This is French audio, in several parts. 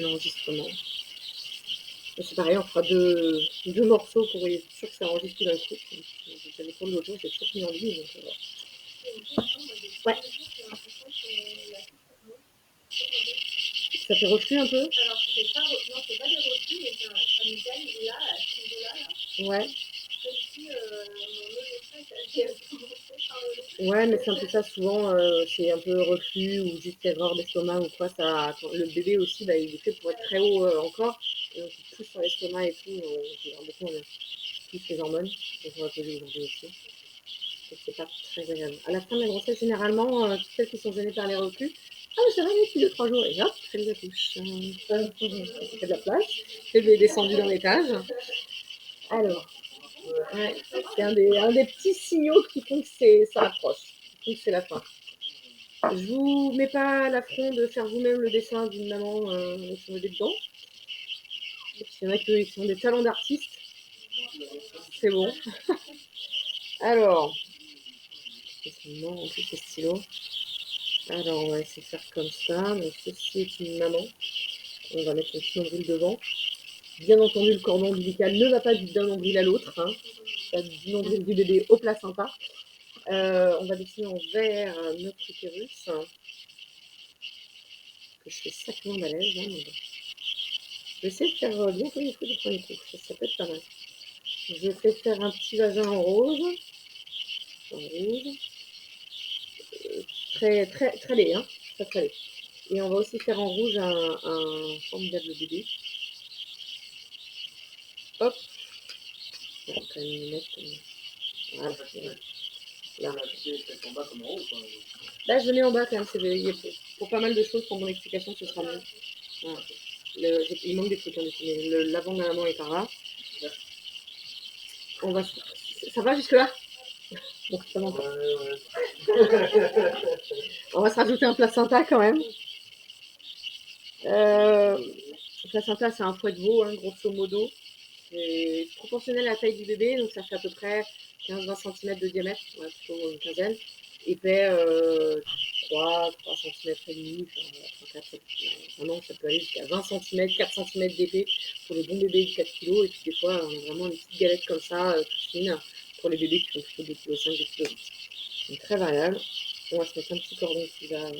l'enregistrement. C'est pareil, on fera deux morceaux pour être sûr que ça enregistre tout d'un coup. J'avais pour l'autre jour, j'ai toujours mis en ligne. Ouais. Ça fait reflux un peu? Alors, c'est pas des reflux, mais ça me gagne là, à ce niveau-là. Ouais. Comme si ouais, mais c'est un peu ça, souvent, c'est un peu reflux ou juste erreur d'estomac ou quoi. Ça, le bébé aussi, bah, il est fait pour être très haut encore. Et donc, il pousse sur l'estomac et tout. J'ai l'impression qu'on a tous les hormones. Donc, on va poser aujourd'hui aussi. Donc, c'est pas très agréable. À la fin de la grossesse, généralement, toutes celles qui sont gênées par les reflux, ah, mais ça va mieux depuis 2-3 jours. Et hop, je fais les accouches. Ça fait de la place. Le bébé est descendu dans l'étage. Alors, ouais, c'est un des petits signaux qui font que ça approche. Donc, c'est la fin. Je vous mets pas à l'affront de faire vous-même le dessin d'une maman sur le dedans. Il y en a qui sont des talents d'artistes. C'est bon. Alors, en plus c'est stylo. Alors, on va essayer de faire comme ça. Donc, ceci est une maman. On va mettre un petit nombril devant. Bien entendu, le cordon ombilical ne va pas d'un nombril à l'autre. Hein. Pas du nombril du bébé au placenta. On va dessiner en vert notre utérus. Que je fais sacrément malaise. Hein, mais bon. Je vais essayer de faire bien comme il faut du premier coup. Ça peut être pas mal. Je fais faire un petit vagin en rose. Très, très, très laid, hein. Très, très laid. Et on va aussi faire en rouge un formidable bébé. Hop. On va quand même mettre. Voilà. Là. Là, je le mets en bas quand même. Pour pas mal de choses, pour mon explication, ce sera mieux. Voilà. Il manque des trucs, hein, mais l'avant de la maman est par là. Ça va jusque-là? Bon, ça va encore. On va se rajouter un placenta quand même. Le placenta, c'est un foie de veau, hein, grosso modo. C'est proportionnel à la taille du bébé, donc ça fait à peu près 15-20 cm de diamètre, ouais, plutôt une quinzaine. Épais, 3 cm et demi, enfin, 4, vraiment, ça peut aller jusqu'à 20 cm, 4 cm d'épais pour les bons bébés de 4 kg. Et puis des fois, on a vraiment une petite galette comme ça, toute fine, pour les bébés qui font plutôt 2,5 kg, 2,6 kg. Donc très variable. On va se mettre un petit cordon qui va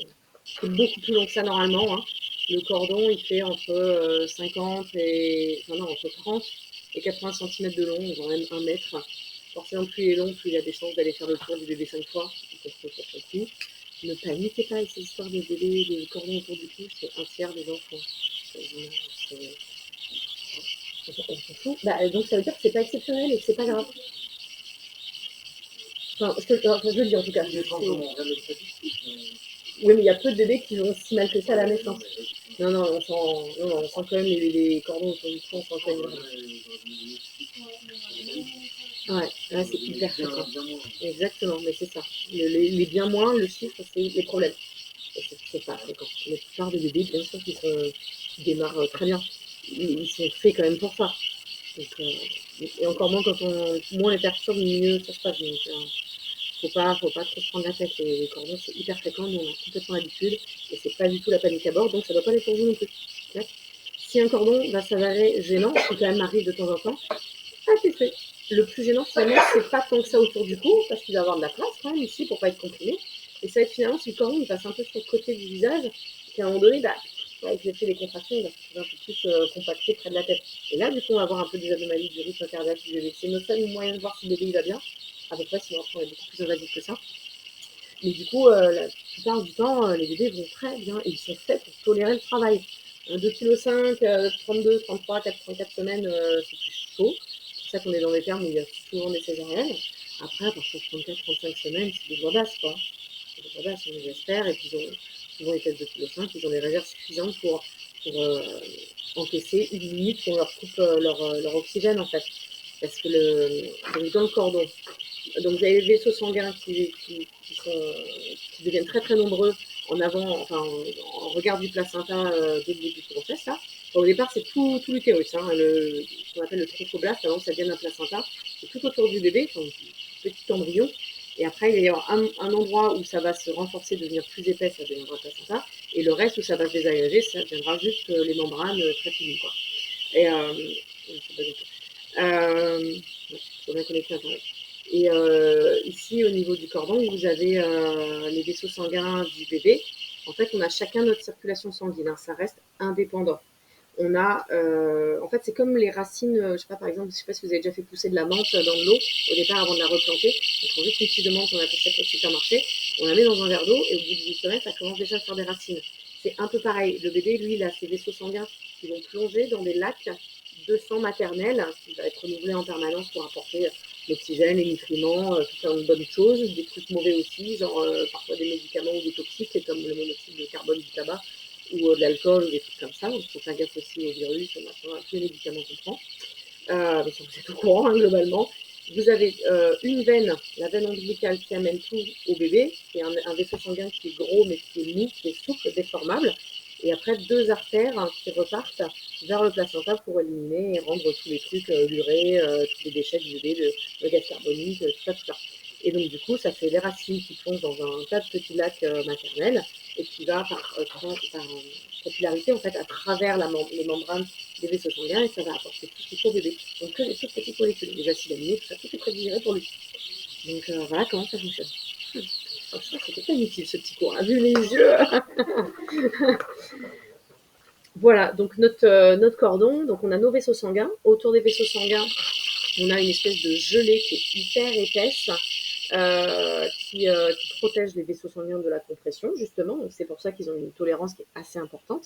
c'est beaucoup plus long que ça normalement. Hein. Le cordon, il fait entre 50 et. Enfin non, entre 30 et 80 cm de long, voire même 1 mètre. Forcément, plus il est long, plus il a des chances d'aller faire le tour du bébé 5 fois. Ne paniquez pas avec ces histoires de bébé, de cordon autour du cou, c'est un tiers des enfants. On s'en fout. Bah, donc ça veut dire que c'est pas exceptionnel et que c'est pas grave. Enfin, je le dis en tout cas. Oui, mais il y a peu de bébés qui vont si mal que ça à la naissance. Non, on sent quand même les cordons autour du cou, on sent quand même. Ouais, c'est hyper fréquent. Exactement, mais c'est ça. Les bien moins, le chiffre, c'est les problèmes. Et c'est pas fréquent. La plupart des bébés, bien sûr, qui démarrent très bien. Ils sont faits quand même pour ça. Donc, et encore moins quand moins les perturbe, mieux ça se passe. Donc, faut pas trop se prendre la tête. Les cordons, c'est hyper fréquent, nous on a complètement l'habitude. Et c'est pas du tout la panique à bord, donc ça doit pas être pour vous non plus. Ouais. Si un cordon va s'avérer gênant, ce qui quand même arrive de temps en temps, c'est fait. Le plus gênant, finalement, c'est pas tant que ça autour du cou, parce qu'il va y avoir de la place quand même ici pour pas être comprimé. Et ça va être finalement, si le cordon il passe un peu sur le côté du visage, qu'à un moment donné, avec l'effet des contractions, il va se trouver un peu plus compacté près de la tête. Et là, du coup, on va avoir un peu des anomalies du rythme cardiaque du bébé. C'est notre seul moyen de voir si le bébé il va bien. À peu près, sinon on est beaucoup plus invasif que ça. Mais du coup, la plupart du temps, les bébés vont très bien et ils sont faits pour tolérer le travail. 2,5 kg, 32, 33, 84 semaines, c'est plus chaud. C'est pour ça qu'on est dans des termes où il y a souvent des césariennes. Après, à partir de 34, 35 semaines, c'est des voix basses, quoi. C'est des voix basses, on les espère, et puis ils ont souvent les tests de 2,5 kg, ils ont des réserves suffisantes pour encaisser une minute qu'on leur coupe leur oxygène, en fait. Parce que donc dans le cordon, donc vous avez les vaisseaux sanguins qui deviennent très très nombreux en avant, enfin en regard du placenta dès le début de grossesse. Là. Au départ, c'est tout l'utérus, hein, ce qu'on appelle le trophoblaste, avant que ça devienne un placenta. C'est tout autour du bébé, enfin, petit embryon. Et après, il va y avoir un endroit où ça va se renforcer, devenir plus épais, ça deviendra placenta. Et le reste où ça va se désagréger, ça deviendra juste les membranes très fines, quoi. Et faut bien connecter Internet. Et ici, au niveau du cordon, vous avez les vaisseaux sanguins du bébé. En fait, on a chacun notre circulation sanguine. Hein, ça reste indépendant. On a, en fait, c'est comme les racines. Je sais pas, par exemple, je sais pas si vous avez déjà fait pousser de la menthe dans de l'eau au départ avant de la replanter. On prend juste une tige de menthe, on appelle ça au supermarché. On la met dans un verre d'eau et au bout d'une semaine, ça commence déjà à faire des racines. C'est un peu pareil. Le bébé, lui, il a ses vaisseaux sanguins qui vont plonger dans des lacs de sang maternel qui va être renouvelé en permanence pour apporter l'oxygène, les nutriments, tout plein de bonnes choses, des trucs mauvais aussi, genre parfois des médicaments ou des toxiques, comme le monoxyde de carbone du tabac ou de l'alcool ou des trucs comme ça. Donc, il faut faire gaffe aussi aux virus, machin, à tous les médicaments qu'on prend. Mais ça, vous êtes au courant, hein, globalement. Vous avez une veine, la veine ombilicale qui amène tout au bébé, qui est un vaisseau sanguin qui est gros mais qui est mou, qui est souple, déformable. Et après, deux artères qui repartent vers le placenta pour éliminer et rendre tous les trucs, l'urée, tous les déchets du bébé, le gaz carbonique, tout ça, tout ça. Et donc, du coup, ça fait des racines qui plongent dans un tas de petits lacs maternels et qui va par capillarité, en fait, à travers les membranes des vaisseaux sanguins et ça va apporter tout ce qu'il faut au bébé. Donc, que les toutes petites molécules, les acides aminés, tout ça, tout est prédigéré pour lui. Donc, voilà comment ça fonctionne. Franchement, c'était pas inutile ce petit cours, hein, vu les yeux. Voilà, donc notre cordon, donc on a nos vaisseaux sanguins. Autour des vaisseaux sanguins, on a une espèce de gelée qui est hyper épaisse, qui protège les vaisseaux sanguins de la compression, justement. Donc c'est pour ça qu'ils ont une tolérance qui est assez importante.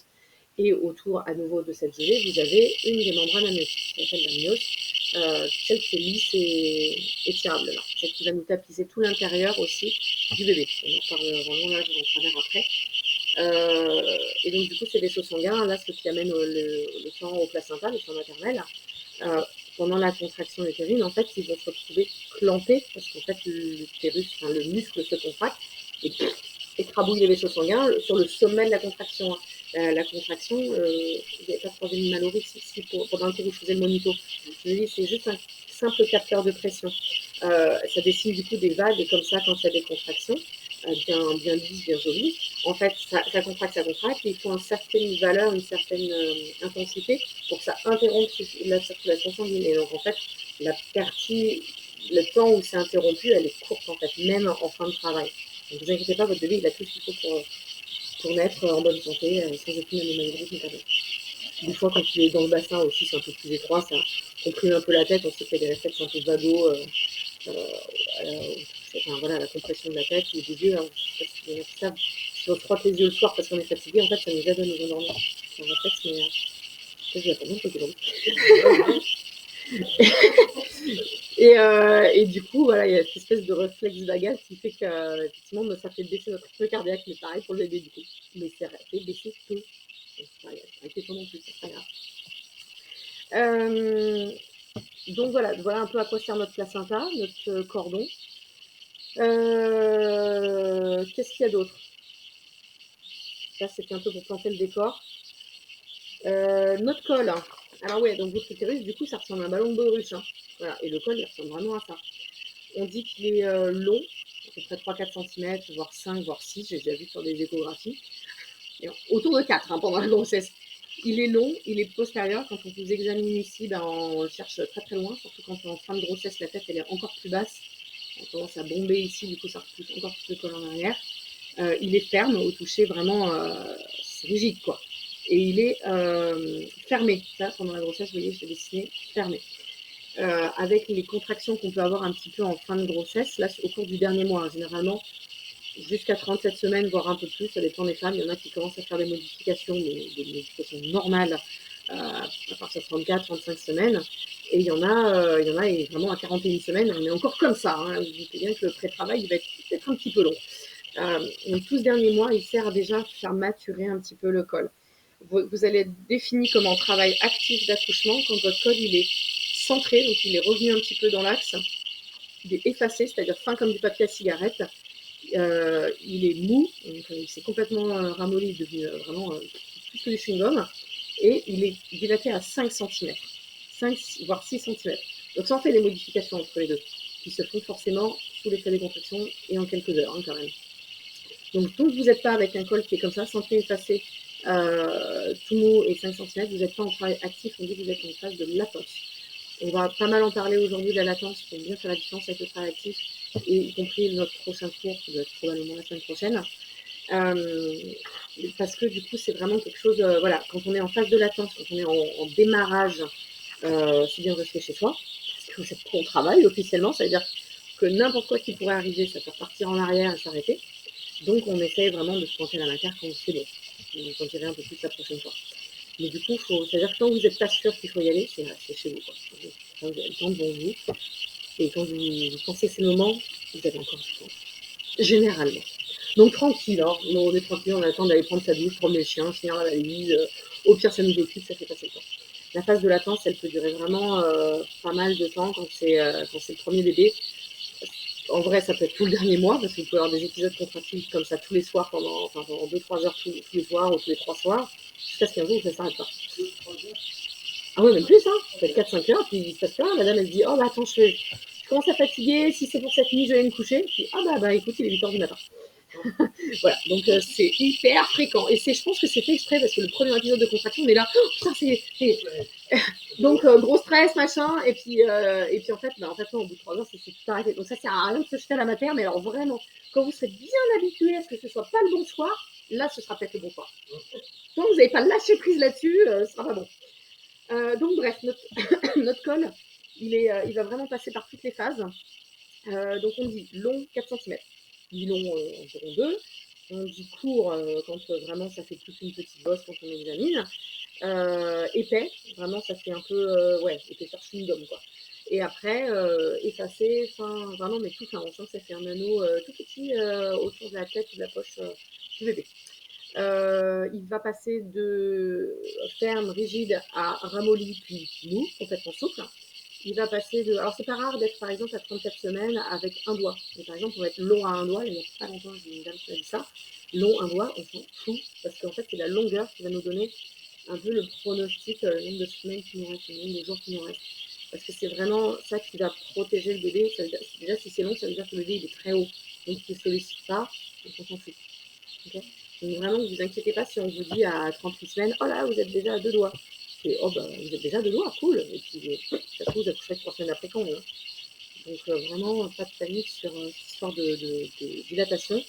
Et autour, à nouveau, de cette gelée, vous avez une des membranes amniotiques, qui s'appelle l'amnios, celle qui est lisse et étirable, là. Celle qui va nous tapisser tout l'intérieur aussi du bébé. On en parle vraiment là, je vais en travers après. Et donc, du coup, ces vaisseaux sanguins, là, ceux qui amènent le sang au placenta, le sang maternel, euh, pendant la contraction utérine, en fait, ils vont se retrouver clampés parce qu'en fait, l'utérus, enfin, le muscle se contracte et écrabouille les vaisseaux sanguins sur le sommet de la contraction. Hein. La contraction, vous n'avez pas croisé une malorix ici pendant lequel vous faisiez le monito. Je me dis, c'est juste un simple capteur de pression. Ça dessine du coup des vagues et comme ça, quand il y a des contractions, bien lisses, bien jolies, en fait, ça contracte, et il faut une certaine valeur, une certaine intensité pour que ça interrompe la circulation sanguine. Et donc, en fait, la partie, le temps où c'est interrompu, elle est courte, en fait, même en fin de travail. Donc, ne vous inquiétez pas, votre bébé, il a tout ce qu'il faut pour naître en bonne santé, sans aucune anomalie notamment. Des fois, quand il est dans le bassin aussi, c'est un peu plus étroit, ça comprime un peu la tête, on sait qu'il y a des réflexes un peu vagos, enfin, voilà, la compression de la tête ou des yeux. Hein, je sais pas si vous savez, si on se frotte les yeux le soir parce qu'on est fatigué, en fait, ça nous aide à nous endormir. C'est un réflexe, mais je vais attendre un peu plus et du coup, voilà, il y a cette espèce de réflexe vagal qui fait qu'effectivement, ça fait baisser notre rythme cardiaque, mais pareil pour le bébé du coup. Mais c'est fait baisser peu. C'est pas inquiétant non plus, c'est pas grave. Donc voilà un peu à quoi sert notre placenta, notre cordon. Qu'est-ce qu'il y a d'autre? Ça, c'était un peu pour planter le décor. Notre col. Alors ouais, donc votre utérus, du coup, ça ressemble à un ballon de baudruche. Hein. Voilà. Et le col, il ressemble vraiment à ça. On dit qu'il est long, à peu près 3-4 cm, voire 5, voire 6, j'ai déjà vu sur des échographies. Et autour de 4 hein, pendant la grossesse. Il est long, il est postérieur. Quand on vous examine ici, ben, on le cherche très très loin, surtout quand on est en fin de grossesse, la tête elle est encore plus basse. On a tendance à bomber ici, du coup ça repousse encore plus le col en arrière. Il est ferme au toucher, vraiment c'est rigide quoi. Et il est fermé. Ça, pendant la grossesse, vous voyez, je l'ai dessiné fermé. Avec les contractions qu'on peut avoir un petit peu en fin de grossesse, là au cours du dernier mois, hein, généralement jusqu'à 37 semaines, voire un peu plus, ça dépend des femmes. Il y en a qui commencent à faire des modifications, mais des modifications normales à partir de 34-35 semaines. Et il y en a et vraiment à 41 semaines, on est encore comme ça. Hein. Vous dites bien que le pré-travail, il va être peut-être un petit peu long. Donc tout ce dernier mois, il sert déjà à faire maturer un petit peu le col. Vous allez être défini comme en travail actif d'accouchement quand votre col il est centré, donc il est revenu un petit peu dans l'axe, il est effacé, c'est-à-dire fin comme du papier à cigarette. Il est mou, donc il s'est complètement ramolli, il est devenu vraiment plus que du chewing-gum, et il est dilaté à 5 cm, 5 voire 6 cm. Donc ça en fait des modifications entre les deux, qui se font forcément tous les faits des contractions et en quelques heures, hein, quand même. Donc, tant que vous n'êtes pas avec un col qui est comme ça, centré, effacé, tout mou et 5 cm, vous n'êtes pas en travail actif, on dit que vous êtes en phase de latence. On va pas mal en parler aujourd'hui de la latence pour bien faire la différence avec le travail actif, et y compris notre prochain cours, qui doit être probablement la semaine prochaine. Parce que du coup, c'est vraiment quelque chose, voilà, quand on est en phase de latence, quand on est en démarrage, c'est bien de rester chez soi, parce que vous êtes pas au travail officiellement, ça veut dire que n'importe quoi qui pourrait arriver, ça peut repartir en arrière et s'arrêter. Donc, on essaye vraiment de se pointer la matière quand c'est bon. Donc, on dirait un peu plus la prochaine fois. Mais du coup, c'est-à-dire que quand vous n'êtes pas sûr qu'il faut y aller, c'est rester chez vous, quoi. Quand vous avez le temps devant vous, et quand vous pensez ces moments, vous avez encore du temps. Généralement. Donc, tranquille, hein. On est tranquille, on attend d'aller prendre sa douche, promener le chien, finir la valise. Au pire, ça nous occupe, ça fait passer le temps. La phase de latence, elle peut durer vraiment pas mal de temps quand c'est le premier bébé. En vrai, ça peut être tout le dernier mois, parce que vous pouvez avoir des épisodes contractifs comme ça tous les soirs, pendant 2-3 heures tous les soirs, ou tous les 3 soirs, jusqu'à ce qu'un jour, ça s'arrête pas. Ah ouais, même plus, hein. Ça fait 4-5 heures, puis il se passe rien. Madame, elle se dit, oh, bah attends, je commence à fatiguer, si c'est pour cette nuit, je vais aller me coucher. Puis, ah bah écoute, il est 8 heures du matin. Voilà, donc c'est hyper fréquent. Et je pense que c'est fait exprès, parce que le premier épisode de contraction, on est là, oh putain, c'est. Donc, gros stress, machin, et puis en fait, non, au bout de 3 heures, c'est tout arrêté. Donc, ça sert à rien de se jeter à la matière, mais alors vraiment, quand vous serez bien habitué à ce que ce soit pas le bon soir, là, ce sera peut-être le bon soir. Tant que vous n'avez pas lâché prise là-dessus, ce sera pas bon. Donc, bref, notre col, il va vraiment passer par toutes les phases. Donc, on dit long 4 cm, dit long environ 2. On dit court quand vraiment ça fait toute une petite bosse quand on examine. Épais, vraiment ça fait un peu épaisseur chewing-gum, quoi. Et après effacé, fin, vraiment, mais tout fin, on sent que ça fait un anneau tout petit autour de la tête ou de la poche du bébé. Il va passer de ferme, rigide à ramolli, puis mou, complètement souple. Il va passer de. Alors, c'est pas rare d'être, par exemple, à 34 semaines avec un doigt. Mais, par exemple, on va être long à un doigt. Il n'y a pas longtemps, j'ai une dame qui m'a dit ça. Long, un doigt, on s'en fout. Parce qu'en fait, c'est la longueur qui va nous donner un peu le pronostic, le nombre de semaines qui nous reste, le nombre de jours qui nous reste. Parce que c'est vraiment ça qui va protéger le bébé. Ça veut dire, déjà, si c'est long, ça veut dire que le bébé il est très haut. Donc, il ne sollicite pas. Donc, on s'en fout. Okay, donc, vraiment, ne vous inquiétez pas si on vous dit à 38 semaines, oh là, vous êtes déjà à 2 doigts. Et oh, bah, vous êtes déjà à 2 doigts, cool. Et puis, ça se trouve, vous accoucherez 3 semaines après quand même. Donc, vraiment, pas de panique sur cette histoire de dilatation.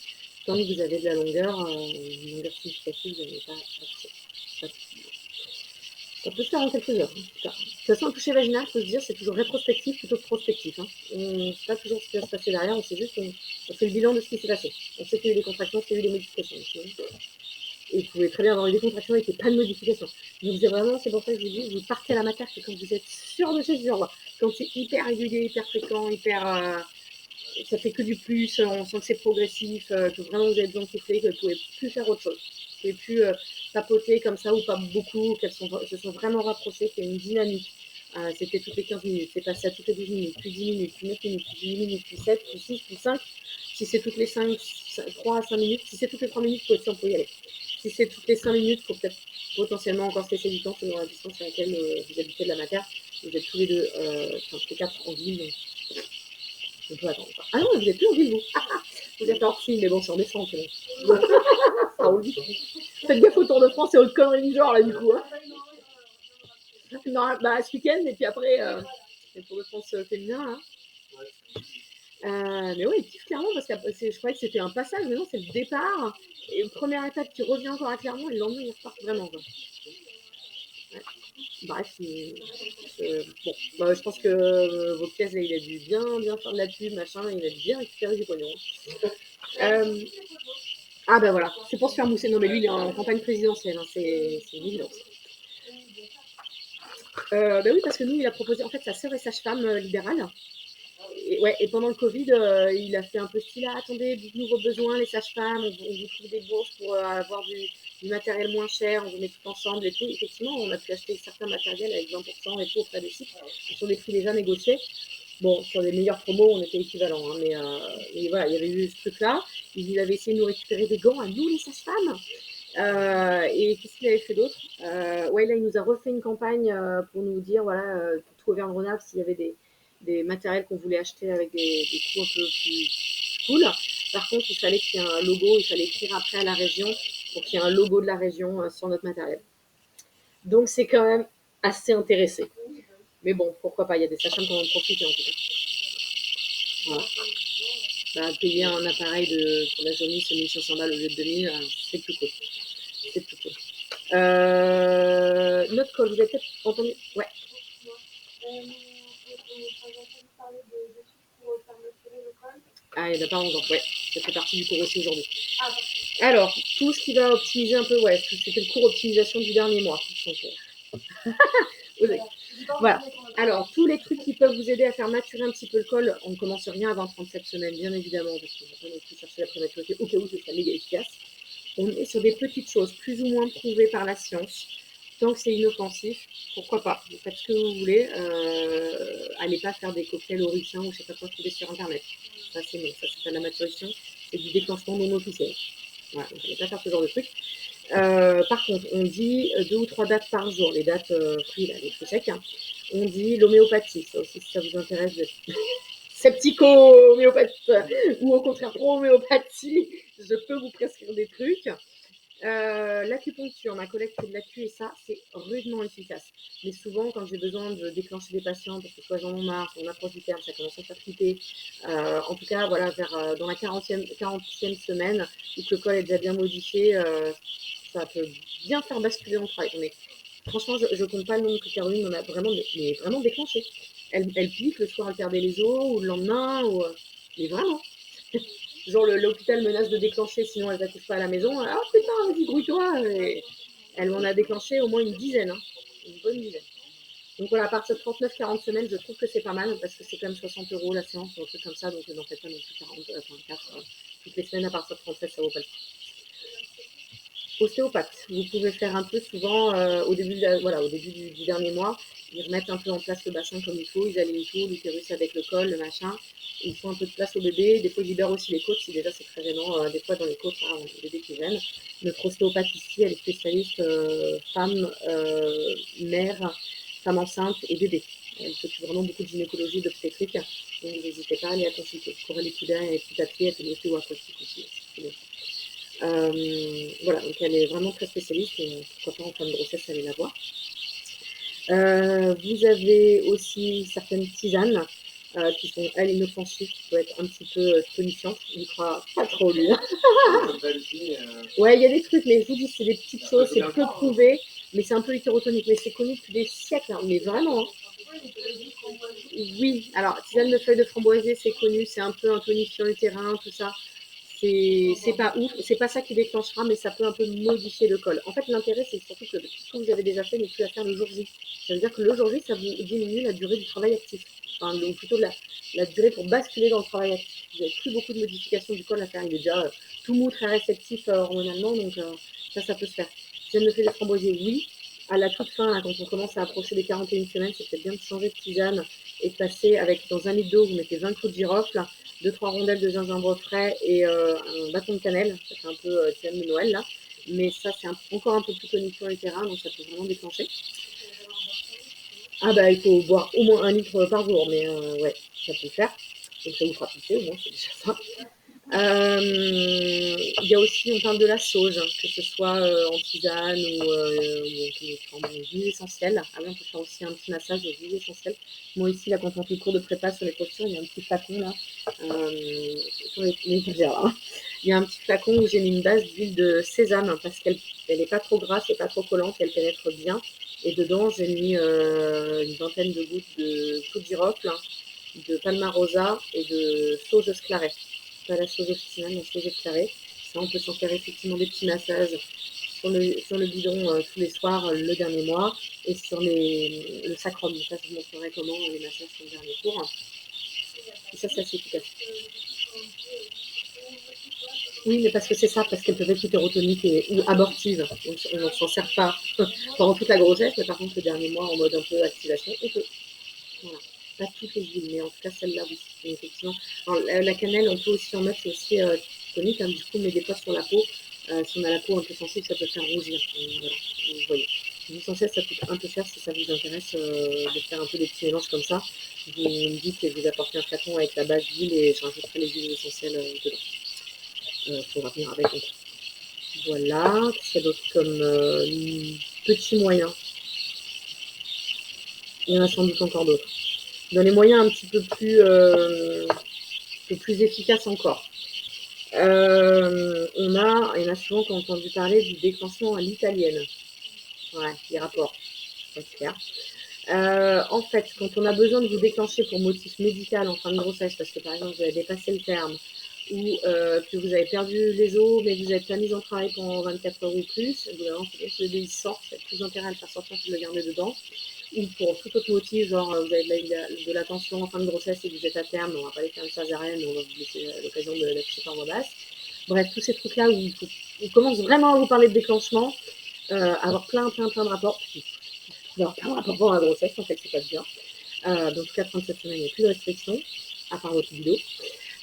Tant que vous avez de la longueur, une longueur significative, vous n'avez pas accouché. Ça peut se faire en quelques heures. De toute façon, un toucher vaginal, il faut se dire, c'est toujours rétrospectif plutôt que prospectif. On ne sait pas toujours ce qui va se passer derrière, on sait juste qu'on fait le bilan de ce qui s'est passé. On sait qu'il y a eu des contractions, qu'il y a eu des modifications. Et vous pouvez très bien avoir eu des contractions et qu'il n'y ait pas de modification. Donc, c'est pour ça que je vous dis, vous partez à la matière que quand vous êtes sûr de chez sûr. Quand c'est hyper régulier, hyper fréquent, ça fait que du plus, on sent que c'est progressif, que vraiment vous êtes besoin de souffler, que vous ne pouvez plus faire autre chose. Vous ne pouvez plus papoter comme ça ou pas beaucoup, qu'elles se sont vraiment rapprochées, qu'il y a une dynamique. C'était toutes les 15 minutes, c'est passé à toutes les 12 minutes, puis 10 minutes, puis 9 minutes, puis 10 minutes, puis 7, puis 6, puis 5. Si c'est toutes les 3 à 5 minutes, si c'est toutes les 3 minutes, il faut être sûr pour y aller. Si c'est toutes les 5 minutes, il faut peut-être potentiellement encore se laisser du temps selon la distance à laquelle vous habitez de la matière. Vous êtes tous les deux, tous les 4 en ville, donc on peut attendre. Ah non, vous n'êtes plus en ville, vous. Vous êtes hors film, mais bon, c'est en décembre, c'est bon. Ça roule vite. Faites gaffe au Tour de France et aux conneries du genre, là, du coup. Hein. Non, bah, ce week-end, et puis après, le Tour de France féminin, là. Mais ouais, il kiffe Clermont, parce que je croyais que c'était un passage, mais non, c'est le départ. Et une première étape qui revient encore à Clermont, et le lendemain, il repart vraiment, quoi. Ouais. Bref, bon, bah, je pense que vos pièces, il a dû bien faire de la pub, machin, il a dû bien récupérer du pognon. Ah ben voilà, c'est pour se faire mousser. Non, mais lui, il est en campagne présidentielle, hein, c'est une évidence. Ben oui, parce que nous, il a proposé, en fait, sa sœur est sage-femme libérale. Et pendant le Covid, il a fait un peu style, attendez, dites-nous vos besoins, les sages-femmes, on vous trouve des bourses pour avoir du matériel moins cher, on vous met tout ensemble et tout. Effectivement, on a pu acheter certains matériels avec 20% et tout auprès des sites, sur des prix déjà négociés. Bon, sur les meilleures promos, on était équivalents, hein, mais voilà, il y avait eu ce truc-là. Il avait essayé de nous récupérer des gants à nous, les sages-femmes. Et qu'est-ce qu'il avait fait d'autre là, il nous a refait une campagne pour nous dire, voilà, pour tout Auvergne-Rhône-Alpes, s'il y avait des matériels qu'on voulait acheter avec des coûts un peu plus cool. Par contre, il fallait qu'il y ait un logo, il fallait écrire après à la région pour qu'il y ait un logo de la région sur notre matériel. Donc c'est quand même assez intéressé. Mais bon, pourquoi pas, il y a des sachants qui en ont profité en tout cas. Voilà. Bah, payer un appareil pour la journée, c'est 1500 balles au lieu de 2000, c'est plus cool. C'est plus cool. Notre call, vous avez peut-être entendu? Ouais. Ah, il n'y en a pas encore, ouais. Ça fait partie du cours aussi aujourd'hui. Alors, tout ce qui va optimiser un peu, ouais, c'était le cours optimisation du dernier mois. Voilà. Alors, tous les trucs qui peuvent vous aider à faire maturer un petit peu le col, on ne commence rien avant 37 semaines, bien évidemment, parce qu'on ne va pas non plus chercher la prématurité au cas où ce serait méga efficace. On est sur des petites choses, plus ou moins prouvées par la science. Tant que c'est inoffensif, pourquoi pas? Vous faites ce que vous voulez. Allez pas faire des cocktails auriciens ou je sais pas quoi trouver sur Internet. Ça, c'est non. Ça, c'est pas de la maturation. C'est du déclenchement non officiel. Voilà, donc allez pas faire ce genre de truc. Par contre, on dit 2 ou 3 dates par jour, les dates fruits, là, les fruits secs. Hein. On dit l'homéopathie, ça aussi, si ça vous intéresse, sceptico-homéopathe ou au contraire pro-homéopathie, je peux vous prescrire des trucs. L'acupuncture, ma collègue fait de l'acu et ça, c'est rudement efficace. Mais souvent, quand j'ai besoin de déclencher des patients, parce que soit j'en ai marre, on approche du terme, ça commence à faire flipper. En tout cas, voilà, dans la 40e semaine, où que le col est déjà bien modifié, ça peut bien faire basculer mon travail. Mais franchement, je ne compte pas le nombre que Caroline en a vraiment déclenché. Elle pique, le soir elle perdait les os, ou le lendemain, mais vraiment. Genre l'hôpital menace de déclencher, sinon elle n'accouche pas à la maison. Ah putain, vas-y, grouille-toi. Et elle m'en a déclenché au moins une dizaine, hein. Une bonne dizaine. Donc voilà, à partir de 39-40 semaines, je trouve que c'est pas mal, parce que c'est quand même 60 € la séance, ou un truc comme ça, donc n'en faites pas non plus 40, 4, toutes les semaines à partir de 37, ça vaut pas le coup. Ostéopathe, vous pouvez faire un peu souvent au début du dernier mois, ils remettent un peu en place le bassin comme il faut, ils alignent tout, l'utérus avec le col, le machin, ils font un peu de place au bébé, des fois ils libèrent aussi les côtes, si déjà c'est très gênant, des fois dans les côtes, on a des bébés qui gênent. Notre ostéopathe ici, elle est spécialiste femme, mère, femme enceinte et bébé. Elle s'occupe vraiment beaucoup de gynécologie, d'obstétrique, donc n'hésitez pas à aller la consulter. Coralie Poudin et petit papier, elle fait de l'ostéo-aquatique aussi. Voilà, donc elle est vraiment très spécialiste et pourquoi pas en fin de grossesse aller la voir. Vous avez aussi certaines tisanes qui sont, elles, inoffensives, qui peuvent être un petit peu tonifiantes. Je ne crois pas trop, lui. Ouais, il y a des trucs, mais je vous dis, c'est des petites choses, c'est peu prouvé, mais c'est un peu hétérotonique. Mais c'est connu depuis des siècles, hein, mais vraiment. Hein. Oui, alors, tisane de feuilles de framboisier, c'est connu, c'est un peu un tonifiant utérin, tout ça. C'est pas ouf, c'est pas ça qui déclenchera, mais ça peut un peu modifier le col. En fait, l'intérêt, c'est surtout que ce que vous avez déjà fait n'est plus à faire le jour J. Ça veut dire que le jour J, ça vous diminue la durée du travail actif. Enfin, donc plutôt la durée pour basculer dans le travail actif. Vous n'avez plus beaucoup de modifications du col à faire. Il est déjà tout mou, très réceptif hormonalement, donc ça peut se faire. Si elle me fait des framboisiers, oui. À la toute fin, là, quand on commence à approcher les 41 semaines, c'est peut-être bien de changer de tisane et de passer dans un litre d'eau, vous mettez 20 clous de girofle, 2-3 rondelles de gingembre frais et un bâton de cannelle. Ça fait un peu tisane de Noël, là. Mais ça, c'est encore un peu plus tonifiant les terrains, donc ça peut vraiment déclencher. Ah bah, il faut boire au moins 1 litre par jour, mais ouais, ça peut le faire. Donc ça vous fera pisser, au moins, c'est déjà ça. Il y a aussi, on parle de la sauge, hein, que ce soit en tisane ou en huile essentielle. Ah oui, on peut faire aussi un petit massage de huile essentielle. Moi ici, là, quand on fait le cours de prépa sur les postures, il y a un petit flacon là, sur les étagères, hein. Il y a un petit flacon où j'ai mis une base d'huile de sésame parce qu'elle n'est pas trop grasse et pas trop collante, elle pénètre bien. Et dedans, j'ai mis une vingtaine de gouttes de clou de girofle, de palmarosa et de sauge sclarée. Pas la sauge officinale, la sauge sclarée. Ça, on peut s'en faire effectivement des petits massages sur le bidon tous les soirs le dernier mois et sur le sacrum. Ça, je vous montrerai comment les massages sur le dernier cours. Et ça, c'est assez efficace. Oui, mais parce que c'est ça, parce qu'elles peuvent être hétérotoniques ou abortives. On n'en s'en sert pas pendant toute la grossesse, mais par contre, le dernier mois, en mode un peu activation, on peut. Voilà. Pas toutes les huiles, mais en tout cas, celle-là, oui. Et effectivement. Alors, la cannelle, on peut aussi en mettre, c'est aussi tonique, hein, du coup, mais des fois sur la peau, si on a la peau un peu sensible, ça peut faire rougir. Voilà, vous voyez. L'essentiel, ça coûte un peu cher si ça vous intéresse de faire un peu des petits mélanges comme ça. Vous me dites que vous apportez un flacon avec la base d'huile et je rajouterai les huiles essentielles dedans. Pour venir avec. Donc. Voilà. Qu'est-ce qu'il y a d'autre comme petits moyens? Il y en a sans doute encore d'autres. Dans les moyens un petit peu plus efficaces encore. On a souvent entendu parler du déclenchement à l'italienne. Ouais, les rapports. C'est clair. En fait, quand on a besoin de vous déclencher pour motif médical en fin de grossesse, parce que par exemple vous avez dépassé le terme, ou que vous avez perdu les os, mais vous n'êtes pas mis en travail pendant 24 heures ou plus, évidemment, il faut que le bébé sorte, il y a plus d'intérêt à le faire sortir que de le garder dedans. Ou pour tout autre motif, genre vous avez de la tension en fin de grossesse et que vous êtes à terme, on ne va pas aller faire une césarienne, mais on va vous laisser l'occasion de l'accoucher par voie basse. Bref, tous ces trucs-là où on commence vraiment à vous parler de déclenchement, avoir plein de rapports. Alors, plein de rapports pendant la grossesse, en fait, c'est pas bien. Donc, en tout cas, 37 semaines, il n'y a plus de restrictions, à part votre vidéo.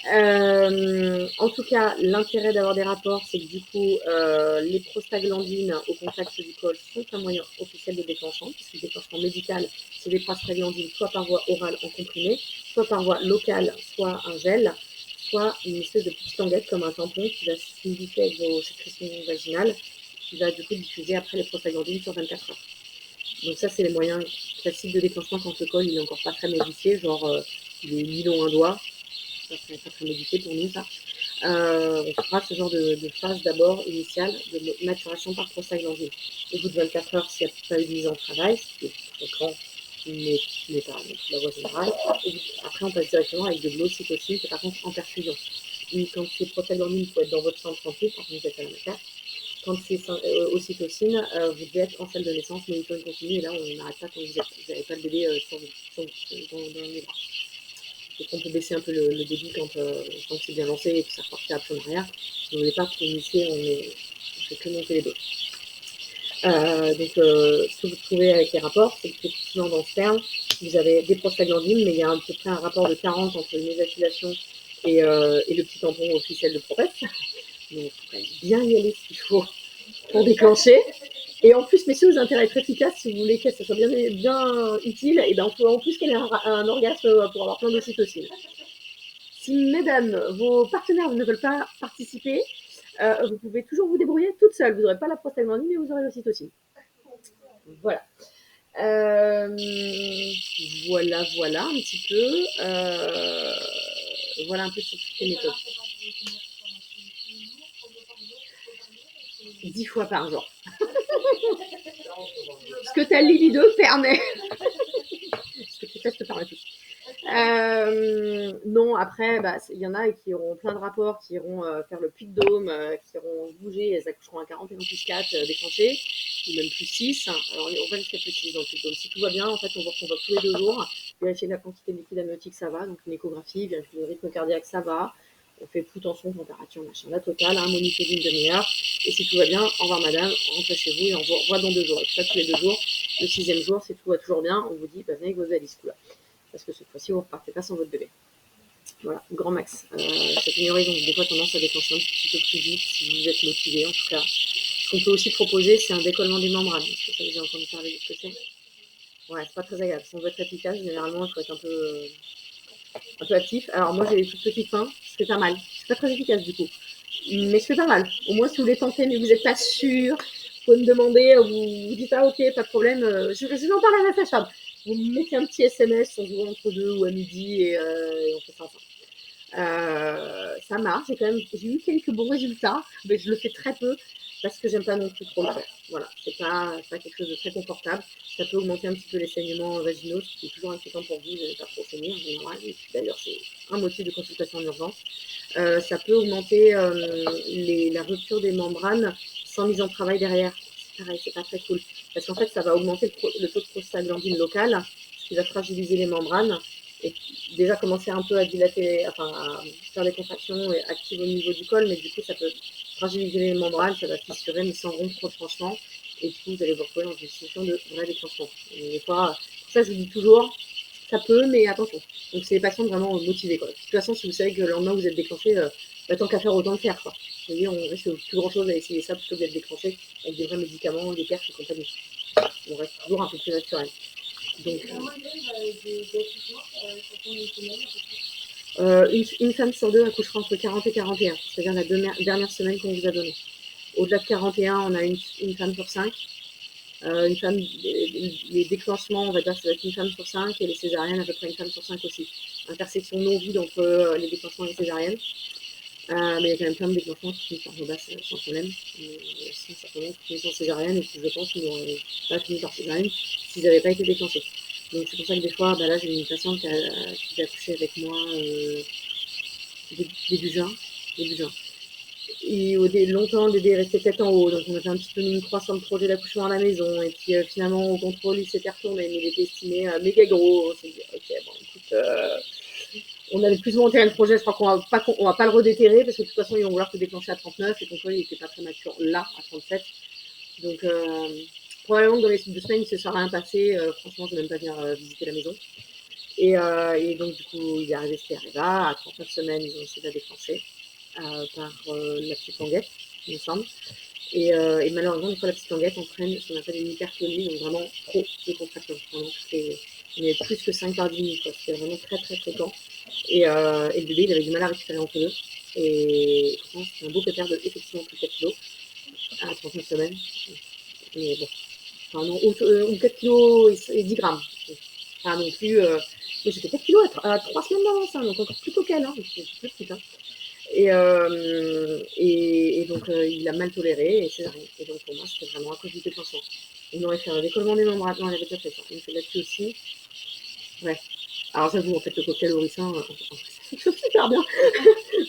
En tout cas, l'intérêt d'avoir des rapports, c'est que du coup, les prostaglandines au contact du col sont un moyen officiel de déclenchement, puisque le déclenchement médical, c'est des prostaglandines soit par voie orale en comprimé, soit par voie locale, soit un gel, soit une espèce de petite languette comme un tampon qui va se fluidifier avec vos sécrétions vaginales, qui va du coup diffuser après les prostaglandines sur 24 heures. Donc ça, c'est les moyens classiques de déclenchement quand le col il est encore pas très modifié, genre il est mi-long un doigt. Ça serait pas très modifié pour nous, ça. On fera ce genre de phase d'abord initiale de maturation par prostaglandine. Au bout de 24 heures, s'il n'y a pas eu de mise en travail, ce qui est fréquent, mais pas la voie générale. Après, on passe directement avec de l'ocytocine, qui est par contre en perfusion. Et quand c'est prostaglandine, il faut être dans votre centre tranquille, quand vous êtes à la matière. Quand c'est ocytocine, vous devez être en salle de naissance, monitoring continu, et là, on n'arrête pas quand vous n'avez pas le bébé dans les bras. Donc on peut baisser un peu le débit quand c'est bien lancé et que ça repart après en arrière. Mais au départ, pour initier, on ne fait que monter les dos. Ce que vous trouvez avec les rapports, c'est que effectivement dans ce terme, vous avez des prostaglandines, mais il y a à peu près un rapport de 40 entre une éjaculation et le petit tampon officiel de Propès. Donc il faut quand même bien y aller s'il faut pour déclencher. Et en plus, messieurs, vous avez intérêt à être efficace, si vous voulez que ça soit bien utile, et ben, il faut en plus qu'il y ait un orgasme pour avoir plein d'ocytocine. Si, mesdames, vos partenaires ne veulent pas participer, vous pouvez toujours vous débrouiller toute seule. Vous n'aurez pas la prostaglandine, mais vous aurez l'ocytocine. Voilà. Voilà un petit peu. Voilà un peu sur toutes les méthodes. 10 fois par jour. Ce que ta libido permet. Ce que tu fais te permet tout. Non, après, il y en a qui auront plein de rapports, qui iront faire le puits de dôme, qui iront bouger, elles accoucheront à 41 plus 4 déclenchés, ou même plus 6. Alors, on va jusqu'à plus 6 dans le puits de dôme. Si tout va bien, en fait, on voit qu'on va tous les 2 jours, vérifier la quantité de liquide amniotique, ça va, donc une échographie, vérifier le rythme cardiaque, ça va. On fait pouls, tension, température, machin, la totale, un monitoring d'une demi-heure. Et si tout va bien, au revoir madame, rentrez chez vous et on vous revoit dans 2 jours. Et tout ça tous les 2 jours. Le 6e jour, si tout va toujours bien, on vous dit, venez avec vos valises, parce que cette fois-ci, vous ne repartez pas sans votre bébé. Voilà, grand max. Cette ignorée, donc des fois tendance à déclencher un petit peu plus vite si vous êtes motivé, en tout cas. Ce qu'on peut aussi proposer, c'est un décollement des membranes. Est-ce que ça vous avez entendu parler de ce que c'est? Ouais, c'est pas très agréable. Si on veut être efficace, généralement, il faut être un peu actif. Alors moi, j'ai des toutes petites mains, je fais pas mal. C'est pas très efficace du coup, mais je fais pas mal. Au moins, si vous voulez tenter, mais vous n'êtes pas sûr, vous pouvez me demander, vous dites ah ok, pas de problème, je vais en parler à la sage-femme. Vous me mettez un petit SMS, on se voit entre 2 ou à midi et on fait ça ensemble. Ça marche, j'ai eu quelques bons résultats, mais je le fais très peu parce que j'aime pas non plus trop le faire. Voilà, c'est pas quelque chose de très confortable. Ça peut augmenter un petit peu les saignements vaginaux, ce qui est toujours inquiétant pour vous, vous n'allez pas trop saigner en général. D'ailleurs, c'est un motif de consultation en urgence. Ça peut augmenter la rupture des membranes sans mise en travail derrière. C'est pareil, c'est pas très cool. Parce qu'en fait, ça va augmenter le taux de prostaglandine locale, ce qui va fragiliser les membranes et déjà commencer un peu à dilater, enfin à faire des contractions actives au niveau du col, mais du coup, ça peut fragiliser les membranes, ça va fissurer, mais sans rompre trop franchement. Et du coup, vous allez vous retrouver dans une situation de vrai déclenchement. Des fois, pour ça, je vous dis toujours, ça peut, mais attention. Donc, c'est les patients vraiment motivés. Quoi. De toute façon, si vous savez que le lendemain, vous êtes déclenché, tant qu'à faire, autant le faire. Quoi. Vous voyez, on risque plus grand-chose à essayer ça plutôt que d'être déclenché avec des vrais médicaments, des pertes et compagnie. on reste toujours un peu plus naturel. Donc, une femme sur deux accouchera entre 40 et 41, c'est-à-dire la dernière semaine qu'on vous a donnée. Au-delà de 41, on a une femme sur 5. Une femme, les déclenchements, on va dire, ça va être une femme sur 5, et les césariennes, à peu près une femme sur 5 aussi. Intersection non vide entre les déclenchements et les césariennes. Mais il y a quand même plein de déclenchements qui finissent par rebasse sans problème. Sans certainement qui finissent en césarienne, et qui, je pense, n'auraient pas fini par césarienne s'ils n'avaient pas été déclenchés. Donc c'est pour ça que des fois, là j'ai une patiente qui a accouché avec moi début juin. Et longtemps, le bébé est resté tête en haut, donc on a fait un petit peu une croix sur le projet d'accouchement à la maison. Et puis finalement, au contrôle, il s'était retourné, mais il était estimé méga gros. On s'est dit, ok, bon, écoute, on avait plus ou moins enterré le projet. Je crois qu'on va pas le redéterrer, parce que de toute façon, ils vont vouloir se déclencher à 39, et le contrôle, il n'était pas très mature là, à 37. Donc, probablement que dans les 2 semaines, il se sera rien passé. Franchement, je ne vais même pas venir visiter la maison. Et donc, du coup, il est arrivé ce qui arriva. À 39 semaines, ils ont essayé de la déclencher par la petite languette, il me semble. Et malheureusement, des fois, la petite languette entraîne ce qu'on appelle une hypertonie, donc vraiment trop de contractions. Il y avait plus que 5 par 10 minutes, c'était vraiment très très fréquent. Et le bébé, il avait du mal à récupérer entre deux. Et franchement, c'était un beau pépère de effectivement plus de 4 kilos à 39 semaines. Mais bon, enfin, non, ou 4 kilos et 10 grammes. Enfin, non plus. Mais j'étais 4 kilos à 3 semaines d'avance, hein, donc encore plus tôt qu'elle. Hein, c'est plus petite. Hein. Et donc, il a mal toléré, et c'est rien. Et donc, pour moi, c'était vraiment à cause du déclenchement. On aurait fait un décollement des membranes. Non, elle avait déjà fait ça. Une fait là-dessus aussi. Ouais. Alors, j'avoue, en fait, le cocktail au ricin, ça fonctionne super bien.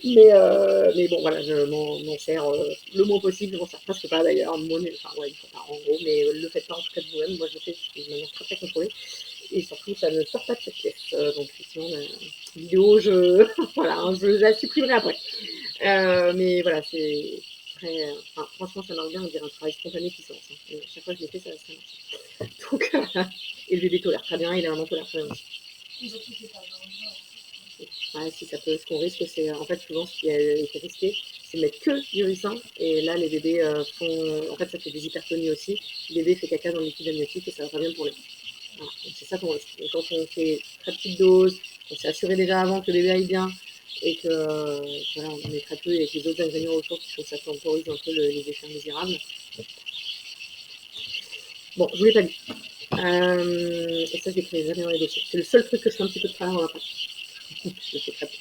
mais bon, voilà, je m'en sers le moins possible. Je m'en sers presque pas d'ailleurs. Moi, enfin, ouais, il faut pas en gros, mais le faites pas en tout cas de vous-même. Moi, je le fais de manière très très contrôlée. Et surtout, ça ne sort pas de cette pièce. Donc, effectivement, la vidéo, voilà, hein, je la supprimerai après. Mais voilà, c'est très. Enfin, franchement, ça marche bien. On dirait un travail spontané qui se lance. Hein. Et chaque fois que je l'ai fait, ça marche. Donc, et le bébé tolère très bien, et la maman tolère très bien aussi. Ouais, si ça peut, ce qu'on risque, c'est en fait souvent ce qui a été risqué, c'est de mettre que du ricin. Et là, les bébés font. En fait, ça fait des hypertonies aussi. Le bébé fait caca dans le liquide amniotique et ça va pas bien pour lui. Voilà. Donc, c'est ça qu'on risque. Donc, quand on fait très petite dose, on s'est assuré déjà avant que le bébé aille bien, et que voilà, on en est très peu, et avec les autres ingrédients autour qui font que ça temporise un peu les effets indésirables. Bon, je vous l'ai pas dit. Et ça, j'ai pris jamais dans les dossiers. C'est le seul truc que je fais un petit peu de travers dans la pratique. Je le fais très peu.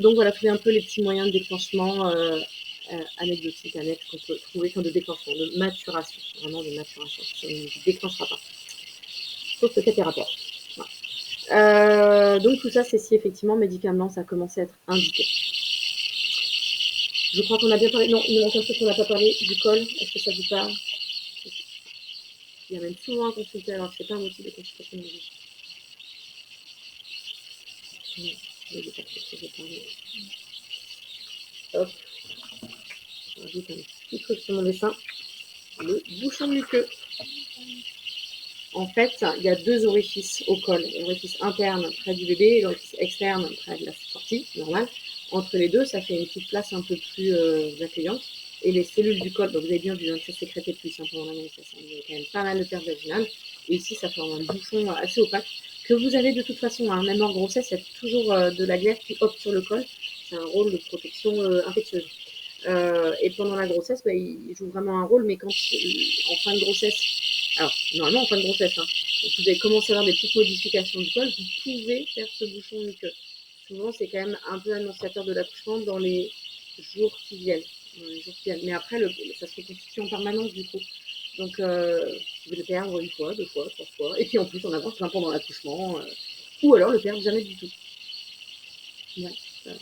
Donc voilà, trouver un peu les petits moyens de déclenchement anecdotiques, annexes qu'on peut trouver, de déclenchement, de maturation, vraiment de maturation. Ça ne déclenchera pas. Sauf peut-être les rapports. Voilà. Donc tout ça, c'est si effectivement médicalement ça a commencé à être indiqué. Je crois qu'on a bien parlé. Non, il me manque un truc qu'on n'a pas parlé du col. Est-ce que ça vous parle? Il y a même souvent un consulté, alors c'est pas un motif de consultation. Hop, je rajoute un petit truc sur mon dessin. Le bouchon muqueux. En fait, il y a 2 orifices au col. L'orifice interne près du bébé et l'orifice externe près de la sortie, normal. Entre les deux, ça fait une petite place un peu plus accueillante. Et les cellules du col, vous avez bien vu, ça sécrétait plus pendant la manifestation. Il y a quand même pas mal de pertes vaginales. Et ici, ça forme un bouchon assez opaque que vous avez de toute façon, hein, même en grossesse, il y a toujours de la glaire qui hop sur le col. C'est un rôle de protection infectieuse. Et pendant la grossesse, il joue vraiment un rôle, mais quand en fin de grossesse, alors normalement en fin de grossesse, hein, vous avez commencé à avoir des petites modifications du col, vous pouvez faire ce bouchon muqueux. Souvent, c'est quand même un peu annonciateur de l'accouchement dans les jours qui viennent. Mais après, ça se reconstitue en permanence du coup. Donc, vous pouvez le perdre 1 fois, 2 fois, 3 fois, et puis en plus en avoir plein pendant l'accouchement, ou alors le perdre jamais du tout. Ouais, voilà.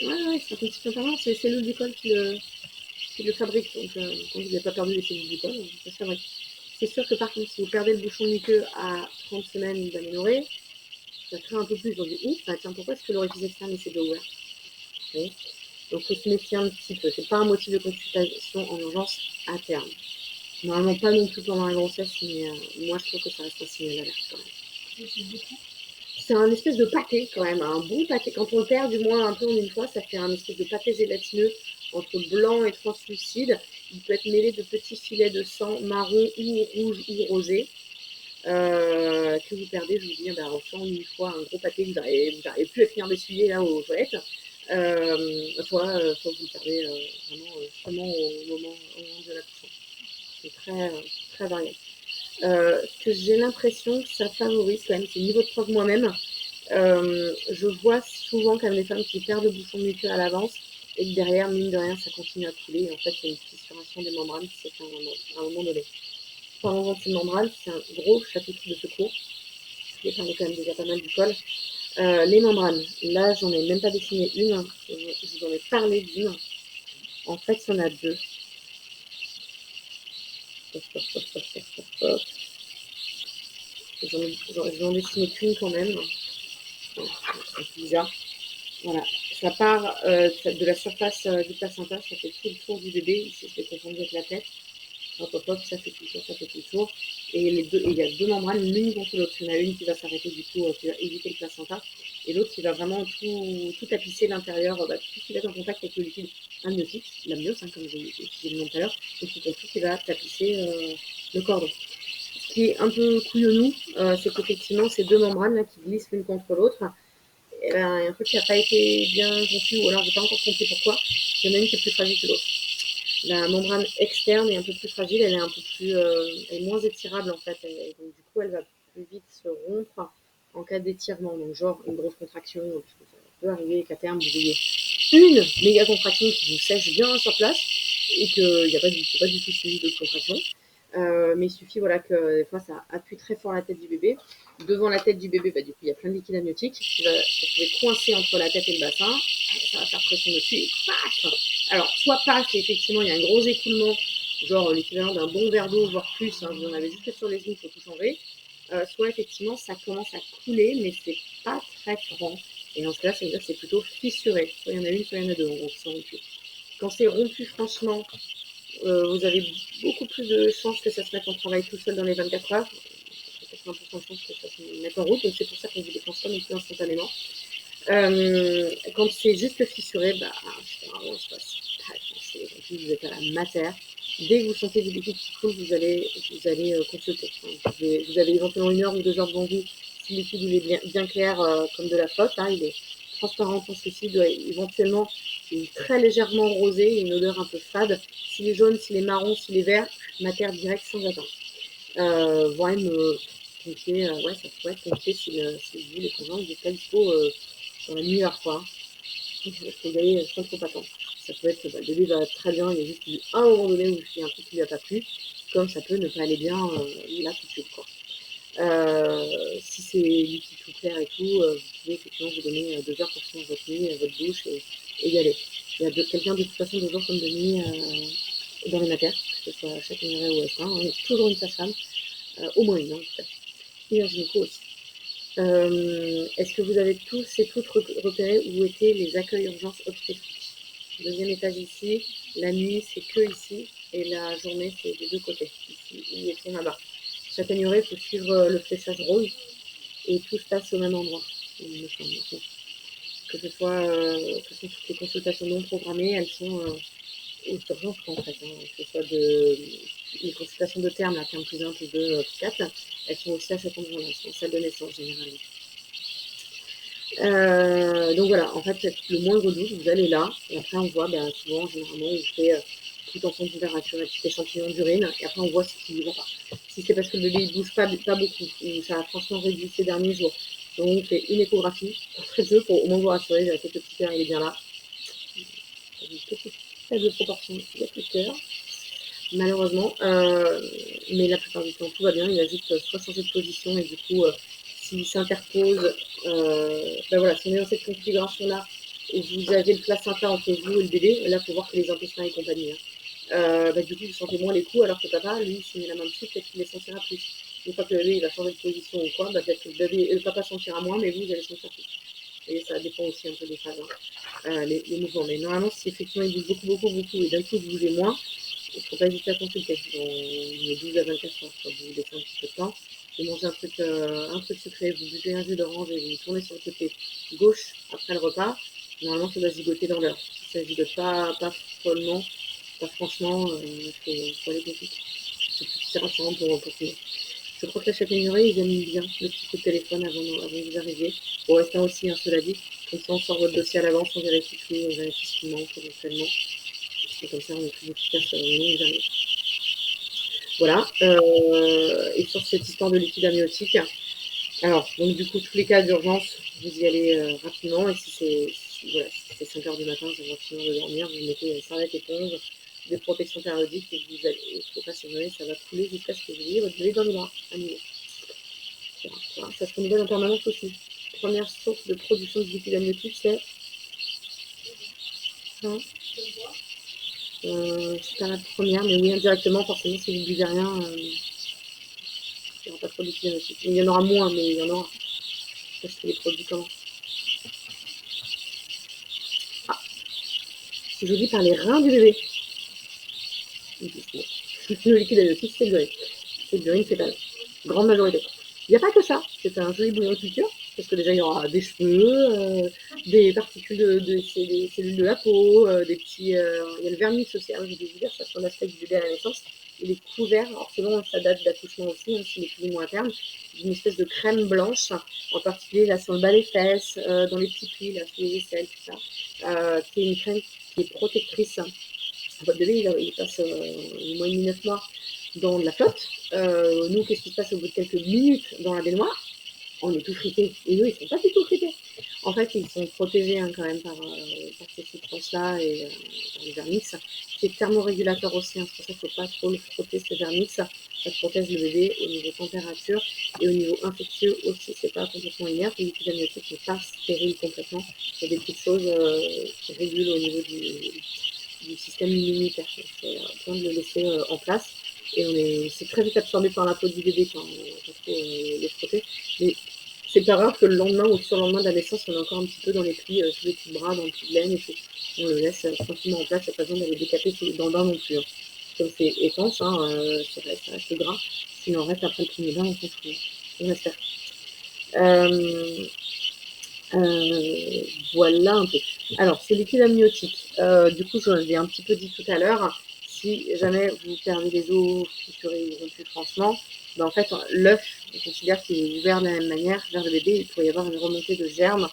Ouais, c'est un petit peu permanent, c'est les cellules du col qui le fabriquent. Donc, quand vous n'avez pas perdu les cellules du col, ça se fabrique. C'est sûr que par contre, si vous perdez le bouchon muqueux à 30 semaines d'aménorrhée, ça crée un peu plus. Donc, ouf, tiens, pourquoi est-ce que l'orifice externe s'est déjà ouvert? Donc, il faut se méfier un petit peu. C'est pas un motif de consultation en urgence à terme. Normalement, pas non plus pendant la grossesse, mais moi, je trouve que ça reste un signal d'alerte quand même. C'est un espèce de pâté quand même, un bon pâté. Quand on le perd du moins un peu en une fois, ça fait un espèce de pâté gélatineux entre blanc et translucide. Il peut être mêlé de petits filets de sang marron ou rouge ou rosé. Que vous perdez, je vous dis, ben, en une fois un gros pâté, vous n'arrivez plus à finir d'essuyer là aux toilettes. Soit vous le perdez vraiment justement au moment de la couche. C'est très varié. Ce que j'ai l'impression que ça favorise quand même, c'est niveau de preuve moi-même. Je vois souvent quand même des femmes qui perdent le bouchon muqueux à l'avance et que derrière, mine de rien, ça continue à couler. Et en fait, il y a une fissuration des membranes qui se fait à un moment donné. Parlons de membranes, c'est un gros chapitre de secours. Je vais parler quand même déjà pas mal du col. Les membranes, là, j'en ai même pas dessiné une. Je vous en ai parlé d'une. En fait, il y en a deux. J'en ai dessiné qu'une quand même. C'est bizarre. Voilà, ça part de la surface du placenta, ça fait tout le tour du bébé, il s'est confondu avec la tête. Hop, hop, hop, ça fait tout le tour, ça fait tout le tour. Et il y a deux membranes, l'une contre l'autre. Il y en a une qui va s'arrêter du coup, qui va éviter le placenta, et l'autre qui va vraiment tout tapisser l'intérieur, tout ce qui va être en contact avec le liquide amniotique, l'amnios, comme j'ai utilisé le nom tout à l'heure, et tout qui va tapisser le cordon. Ce qui est un peu couillonnou, c'est qu'effectivement, ces deux membranes là qui glissent l'une contre l'autre, et ben, un truc qui n'a pas été bien conçu, ou alors j'ai pas encore compris pourquoi, il y en a une qui est plus fragile que l'autre. La membrane externe est un peu plus fragile, elle est un peu plus, elle est moins étirable en fait, et donc du coup elle va plus vite se rompre en cas d'étirement, donc genre une grosse contraction, parce que ça peut arriver qu'à terme vous ayez une méga contraction qui vous sèche bien sur place et qu'il n'y a pas du tout suivi de contraction. Mais il suffit voilà, que des fois ça appuie très fort la tête du bébé. Devant la tête du bébé, du coup, il y a plein de liquide amniotique qui va se trouver coincé entre la tête et le bassin. Ça va faire pression dessus et paf. Alors, soit paf, et effectivement, il y a un gros écoulement, genre l'équivalent d'un bon verre d'eau, voire plus. Vous en avez juste sur les genoux, il faut tout changer. Soit effectivement, ça commence à couler, mais c'est pas très franc. Et dans ce cas-là, ça veut dire que c'est plutôt fissuré. Soit il y en a une, soit il y en a deux, en gros, qui sont rompues. Quand c'est rompu, franchement, vous avez beaucoup plus de chances que ça se mette en travail tout seul dans les 24 heures. 80% de chances que ça se mette en route, donc c'est pour ça qu'on vous déclenche pas non plus instantanément. Quand c'est juste fissuré, généralement, ça passe pas grand-chose. En plus, vous êtes à la matière. Dès que vous sentez du liquide qui coule, vous allez consulter. Vous avez éventuellement 1 heure ou 2 heures devant vous. Si le liquide il est bien clair, comme de la flotte, il est transparent, translucide, éventuellement il est très légèrement rosé, une odeur un peu fade. S'il est jaune, s'il est marron, s'il est vert, matière directe sans attendre. Voire même pompier, ça pourrait être pompier si vous, les conjoints, vous n'êtes pas dispo dans la meilleure fois. Il faut y aller sans trop attendre. Ça peut être que le bébé va très bien, il y a juste eu un moment donné où il y a un truc qui lui a pas plu, comme ça peut ne pas aller bien là tout de suite. Si c'est liquide tout clair et tout, vous pouvez effectivement vous donner 2 heures pour finir votre nuit, votre douche et y aller. Il y a quelqu'un de toute façon de jour comme de nuit dans les matières, que ce soit chaque numéro ou S1, il y a toujours une sage-femme, au moins une, en tout cas. Et un gynéco aussi. Est-ce que vous avez tous et toutes repéré où étaient les accueils urgences obstétriques? Deuxième étage ici, la nuit c'est que ici, et la journée c'est des deux côtés, ici et sont là-bas. Châtaigneraie, il faut suivre le fléchage rose, et tout se passe au même endroit, il me semble. Que ce soit toutes les consultations non programmées, elles sont aux urgences en fait, que ce soit les consultations de terme, la terme plus 1, plus 2, plus 4, elles sont aussi à cet endroit-là, elles sont en salle de naissance généralement. Donc voilà, en fait, le moindre doute, vous allez là, et après on voit, souvent, généralement, on fait tout en son température, un petit échantillon d'urine, et après on voit ce qui ne va pas. Si c'est parce que le bébé ne bouge pas beaucoup, ou ça a franchement réduit ces derniers jours, donc on fait une échographie, très peu, pour au moins vous rassurer, vérifier que le petit cœur il est bien là. Une petite faible proportion, il y a plus de cœur, malheureusement, mais la plupart du temps tout va bien, il a juste soit changé de position, et du coup, s'il s'interpose, voilà, si on est dans cette configuration-là, et vous avez le placenta entre vous et le bébé, là, il faut voir que les intestins et compagnie. Du coup, vous sentez moins les coups, alors que papa, lui, s'il met la main dessus, peut-être qu'il les sentira plus. Une fois que le bébé il va changer de position ou quoi, peut-être que le papa sentira moins, mais vous allez sentir plus. Et ça dépend aussi un peu des phases, les mouvements. Mais normalement, si effectivement il bouge beaucoup, et d'un coup vous bougez moins, il ne faut pas hésiter à consulter dans 12 à 24 heures, quand vous vous laissez un petit peu de temps. vous mangez un truc sucré, vous buvez un jus d'orange et vous tournez sur le côté gauche après le repas, normalement ça doit zigoter dans l'heure. Si ça zigote pas follement, pas franchement, faut aller consulter. C'est rassurant pour tout le monde. Je crois que la châtaigneraie, ils aiment bien le petit coup de téléphone avant que vous arriviez. Pour restant aussi, hein, cela dit, comme ça on sort votre dossier à l'avance, on vérifie tout, on vérifie ce qui manque éventuellement. Et comme ça on est plus efficace non jamais. Voilà. Et sur cette histoire de liquide amniotique, alors, donc du coup, tous les cas d'urgence, vous y allez rapidement. Et si c'est 5 heures du matin, c'est rapidement de dormir, vous mettez une serviette éponge, des protections périodiques, et il ne faut pas s'étonner, ça va couler jusqu'à ce que vous ayez votre bébé dans les bras à nouveau. Voilà, ça se renouvelle en permanence aussi. Première source de production de liquide amniotique, c'est ça. C'est pas la première, mais oui, indirectement, forcément, si vous ne buvez rien, il n'y aura pas trop de liquide amniotique. Il y en aura moins, mais il y en aura. Parce que les produits comment. Ah, si je vous dis par les reins du bébé. Le liquide amniotique, c'est de l'urine. C'est de l'urine fétale. Grande majorité. Il n'y a pas que ça. C'est un joli bouillon de culture. Parce que déjà, il y aura des cheveux, des particules des cellules de la peau, des petits. Il y a le vernix aussi. Je vais vous dire, ça sur l'aspect du bébé à la naissance. Il est couvert, alors selon sa date d'accouchement aussi, hein, s'il est plus ou moins à terme, d'une espèce de crème blanche, en particulier là sur le bas des fesses, dans les petits plis, là, sous les aisselles, tout ça, qui est une crème qui est protectrice. Votre bébé, il passe 8 mois et demi, 9 mois dans de la flotte. Nous, qu'est-ce qui se passe au bout de quelques minutes dans la baignoire? On est tout frité. Et eux, ils sont pas du tout frités. En fait, ils sont protégés hein, quand même par ces substances-là et par les vernix. C'est thermorégulateur aussi, hein, c'est pour ça qu'il ne faut pas trop le frotter, ce vernix. Ça protège le bébé au niveau température et au niveau infectieux aussi. C'est pas complètement inerte. Le liquide amniotique n'est pas stérile complètement. Il y a des petites choses qui régulent au niveau du système immunitaire. C'est bien de le laisser en place. Et c'est très vite absorbé par la peau du bébé quand on le frotter. Mais c'est pas rare que le lendemain ou le surlendemain de la naissance, on est encore un petit peu dans les plis, sous les petits bras, dans le petit laine, et puis on le laisse tranquillement en place, il n'y a pas besoin d'aller décaper dans le bain non plus. Hein. Comme c'est étanche, hein, ça reste gras. Sinon, on reste après le premier bain, on s'en fout. On reste faire. Voilà un peu. Alors, ce liquide amniotique, du coup, je l'ai un petit peu dit tout à l'heure, si jamais vous perdez les os fissurés ou rompus franchement, ben en fait, l'œuf, on considère qu'il est ouvert de la même manière vers le bébé, il pourrait y avoir une remontée de germes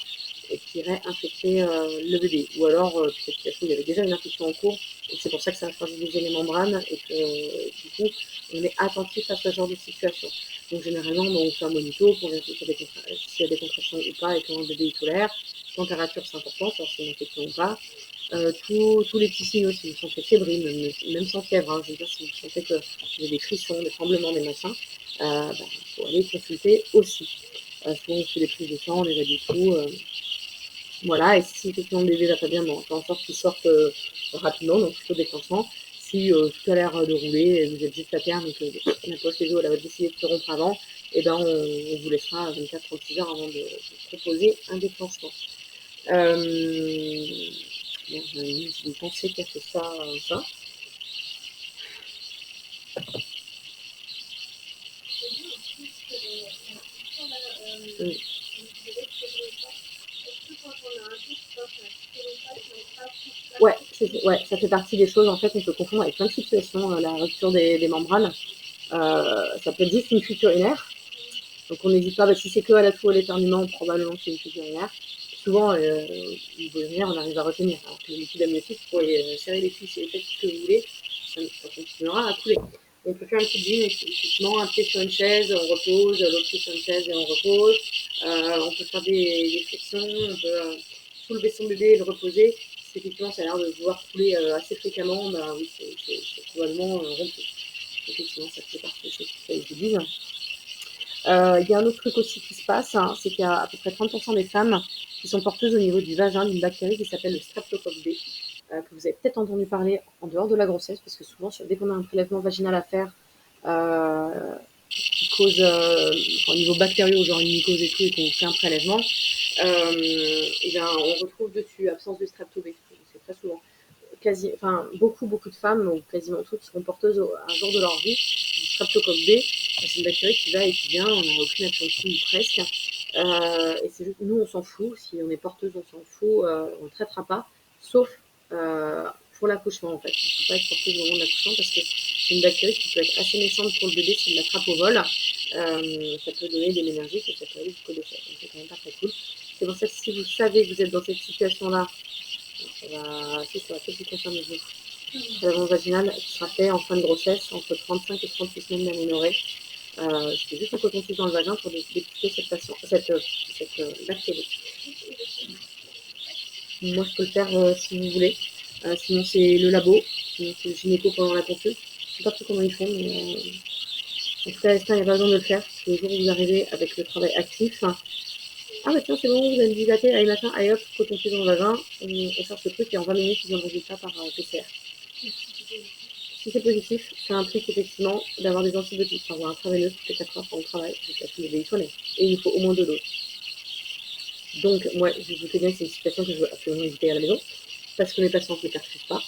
qui irait infecter le bébé. Ou alors, peut-être qu'il y avait déjà une infection en cours, et c'est pour ça que ça a fragilisé les membranes, et que du coup, on est attentif à ce genre de situation. Donc généralement, on fait un monito pour vérifier s'il y a des contractions ou pas et comment le bébé est tolère. Température, c'est important, savoir si c'est une infection ou pas. Tous les petits signaux, si vous sentez fébrile, même sans fièvre, hein, je veux dire, si vous sentez que vous avez des frissons, des tremblements, des machins, faut aller consulter aussi. Souvent, on fait des prises de sang, on les a du tout. Voilà, et si effectivement le bébé va pas bien, on fait en sorte qu'il sorte rapidement, donc plutôt déclenchement. Si tout a l'air de rouler, et vous êtes juste à terme et que la poche les os elle va décider de se rompre avant, et ben on vous laissera 24-36 heures avant de proposer un déclenchement. J'ai une pensée qui a fait ça. Ouais, ça fait partie des choses, en fait, on peut confondre avec plein de situations, la rupture des membranes. Ça peut être juste une fuite urinaire. Donc on n'hésite pas, si c'est que à la toux à l'éternuement, probablement que c'est une fuite urinaire. Souvent, au niveau urinaire, on arrive à retenir. Alors que le liquide amniotique, vous pouvez serrer les cuisses et faites ce que vous voulez, ça continuera à couler. On peut faire une petite gym, effectivement, un pied sur une chaise, on repose, l'autre pied sur une chaise et on repose. On peut faire des flexions, on peut soulever son bébé et le reposer. Si effectivement ça a l'air de vouloir couler assez fréquemment, bah oui, c'est probablement rompu. Effectivement, ça fait partie des choses qu'il fallait que je vous dise. Il y a un autre truc aussi qui se passe, hein, c'est qu'il y a à peu près 30% des femmes qui sont porteuses au niveau du vagin d'une bactérie qui s'appelle le streptocoque B, que vous avez peut-être entendu parler en dehors de la grossesse, parce que souvent, dès qu'on a un prélèvement vaginal à faire, qui cause, au niveau bactérieux, genre une mycose et tout, et qu'on fait un prélèvement, et bien, on retrouve dessus absence de strepto B, c'est très souvent. beaucoup de femmes, ou quasiment toutes, seront porteuses un jour de leur vie du streptocoque B. C'est une bactérie qui va et qui vient, on n'a aucune action dessus, ou presque. Et c'est juste, nous, on s'en fout. Si on est porteuse, on s'en fout, on ne traitera pas, sauf pour l'accouchement, en fait. Il ne faut pas être porteuse au moment de l'accouchement parce que c'est une bactérie qui peut être assez méchante pour le bébé s'il l'attrape au vol. Ça peut donner des méningites et ça peut aller jusqu'au décès. Donc, c'est quand même pas très cool. C'est pour ça que si vous savez que vous êtes dans cette situation-là, c'est sur laquelle vous concernez vous. Lavement vaginal qui sera fait en fin de grossesse, entre 35 et 38 semaines d'aménorrhée. Je fais juste un coton-tige dans le vagin pour dépister cette bactérie. Moi, je peux le faire si vous voulez. Sinon, c'est le labo. Sinon, c'est le gynéco pendant la consulte. Je ne sais pas trop comment ils font, mais en tout cas, il n'y a pas besoin de le faire. Parce que le jour où vous arrivez avec le travail actif, ah bah tiens, c'est bon, vous avez dilaté, allez machin, allez hop, coton-tige dans le vagin, on sort ce truc et en 20 minutes, ils ont le résultat par PCR. Si c'est positif, ça implique effectivement d'avoir des antibiotiques, enfin avoir un intraveineuse toutes les 4 heures pendant le travail, jusqu'à ce que le bébé soit né. Et il faut au moins 2 doses. Donc, moi, je vous dis bien que c'est une situation que je veux absolument éviter à la maison, parce que mes patients ne perfusent pas,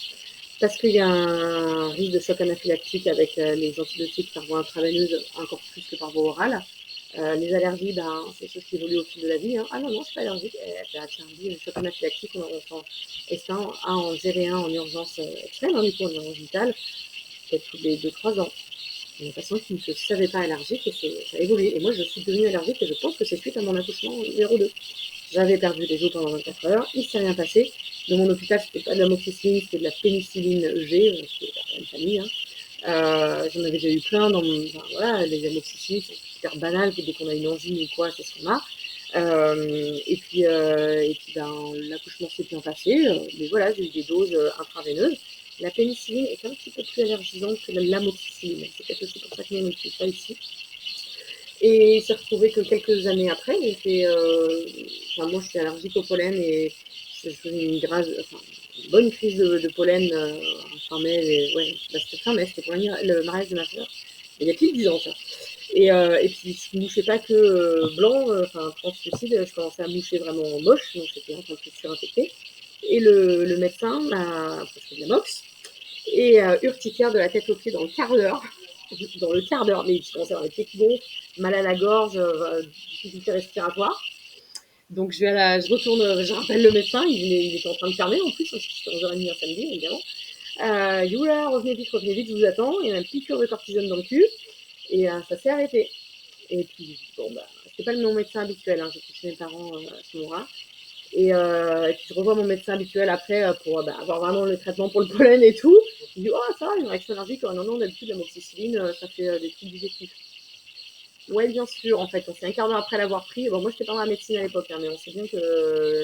parce qu'il y a un risque de choc anaphylactique avec les antibiotiques par voie intraveineuse, encore plus que par voie orale. Les allergies, c'est des choses qui évoluent au fil de la vie. Hein. Ah non, je ne suis pas allergique. Tiens, un choc anaphylactique, et ça, à en gérer un en urgence extrême, du coup, en urgence vitale, peut-être tous les 2-3 ans. Il y a des patients qui ne se savaient pas allergiques et ça a évolué. Et moi, je suis devenue allergique et je pense que c'est suite à mon accouchement numéro 2. J'avais perdu des os pendant 24 heures, il ne s'est rien passé. Dans mon hôpital, c'était pas de l'amoxicilline, c'était de la pénicilline G, c'était la même famille. J'en avais déjà eu plein dans mon. Enfin, voilà, les amoxicillines, c'est super banal, dès qu'on a une angine ou quoi, c'est ce qu'on a. Et puis l'accouchement s'est bien passé, mais voilà, j'ai eu des doses intraveineuses. La pénicilline est un petit peu plus allergisante que l'amoxicilline. C'est peut-être aussi pour ça que nous n'utilise pas ici. Et il s'est retrouvé que quelques années après, j'ai fait. Moi, je suis allergique au pollen et je faisais une bonne crise de pollen fin mai. C'était fin mai, c'était pour le mariage de ma soeur. Il y a plus de 10 ans, ça. Et puis, je ne mouchais pas que blanc, translucide, je commençais à moucher vraiment moche, donc c'était en train de se surinfecter. Et le médecin m'a prescrit de la mox et urticaire de la tête aux pieds dans le quart d'heure. Dans le quart d'heure, mais je commençais à avoir les pieds qui gonflent, mal à la gorge, difficulté respiratoire. Donc je retourne, je rappelle le médecin, il était en train de fermer en plus, c'était 11h30 un samedi, évidemment. Il dit oula, revenez vite, je vous attends. Il y a une piqûre de cortisone dans le cul, et ça s'est arrêté. Et puis, c'était pas le mon médecin habituel, j'ai touché mes parents à ce moment-là. Et puis je revois mon médecin habituel après pour avoir vraiment le traitement pour le pollen et tout. Il dit, oh ça va, une réaction allergique, non, d'habitude l'amoxicilline, ça fait des trucs digestifs. Ouais, bien sûr, en fait, on s'est un quart d'heure après l'avoir pris. Bon, moi, je n'étais pas dans la médecine à l'époque, mais on sait bien que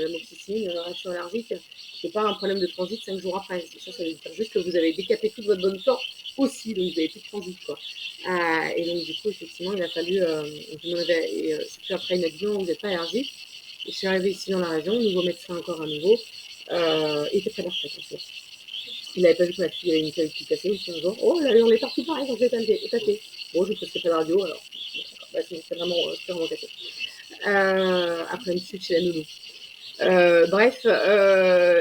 l'amoxicilline, la réaction allergique, c'est pas un problème de transit 5 jours après. Ça veut dire juste que vous avez décapé toute votre bonne sang aussi, donc vous n'avez plus de transit, quoi. Et donc, du coup, effectivement, il a fallu. C'est après, il m'a dit non, vous n'êtes pas allergique. Et je suis arrivée ici dans la région, nouveau médecin encore à nouveau. Il était près de la retraite, en fait. Il n'avait pas vu que ma fille avait une clavicule cassée aussi un jour. Oh, là, on est partout pareil, donc j'ai épaté. Bon, je ne presque pas la radio, alors. C'est vraiment cassé. Après une chute chez la nounou.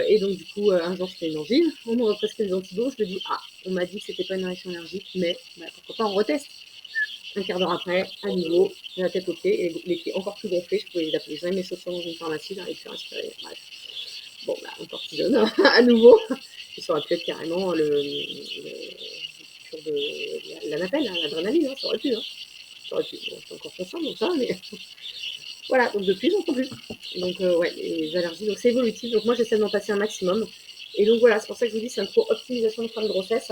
Et donc du coup, un jour, je fais une angine. On m'a prescrit des antidotes. Je me dis, on m'a dit que c'était pas une réaction allergique, mais pourquoi pas, on reteste. Un quart d'heure après, à nouveau, la tête aux pieds et les pieds encore plus gonflés. Je pouvais les appeler. J'avais mes chaussures dans une pharmacie, j'arrivais plus à respirer. Bref. Bon, on cortisone à nouveau. Ça aurait pu être carrément l'anapène, l'adrénaline, ça aurait pu. Ça aurait pu. Bon, je suis encore consciente de ça, mais voilà, donc depuis, j'en peux plus. Donc, les allergies, donc c'est évolutif. Donc, moi, j'essaie d'en passer un maximum. Et donc, voilà, c'est pour ça que je vous dis, c'est un cours optimisation de fin de grossesse.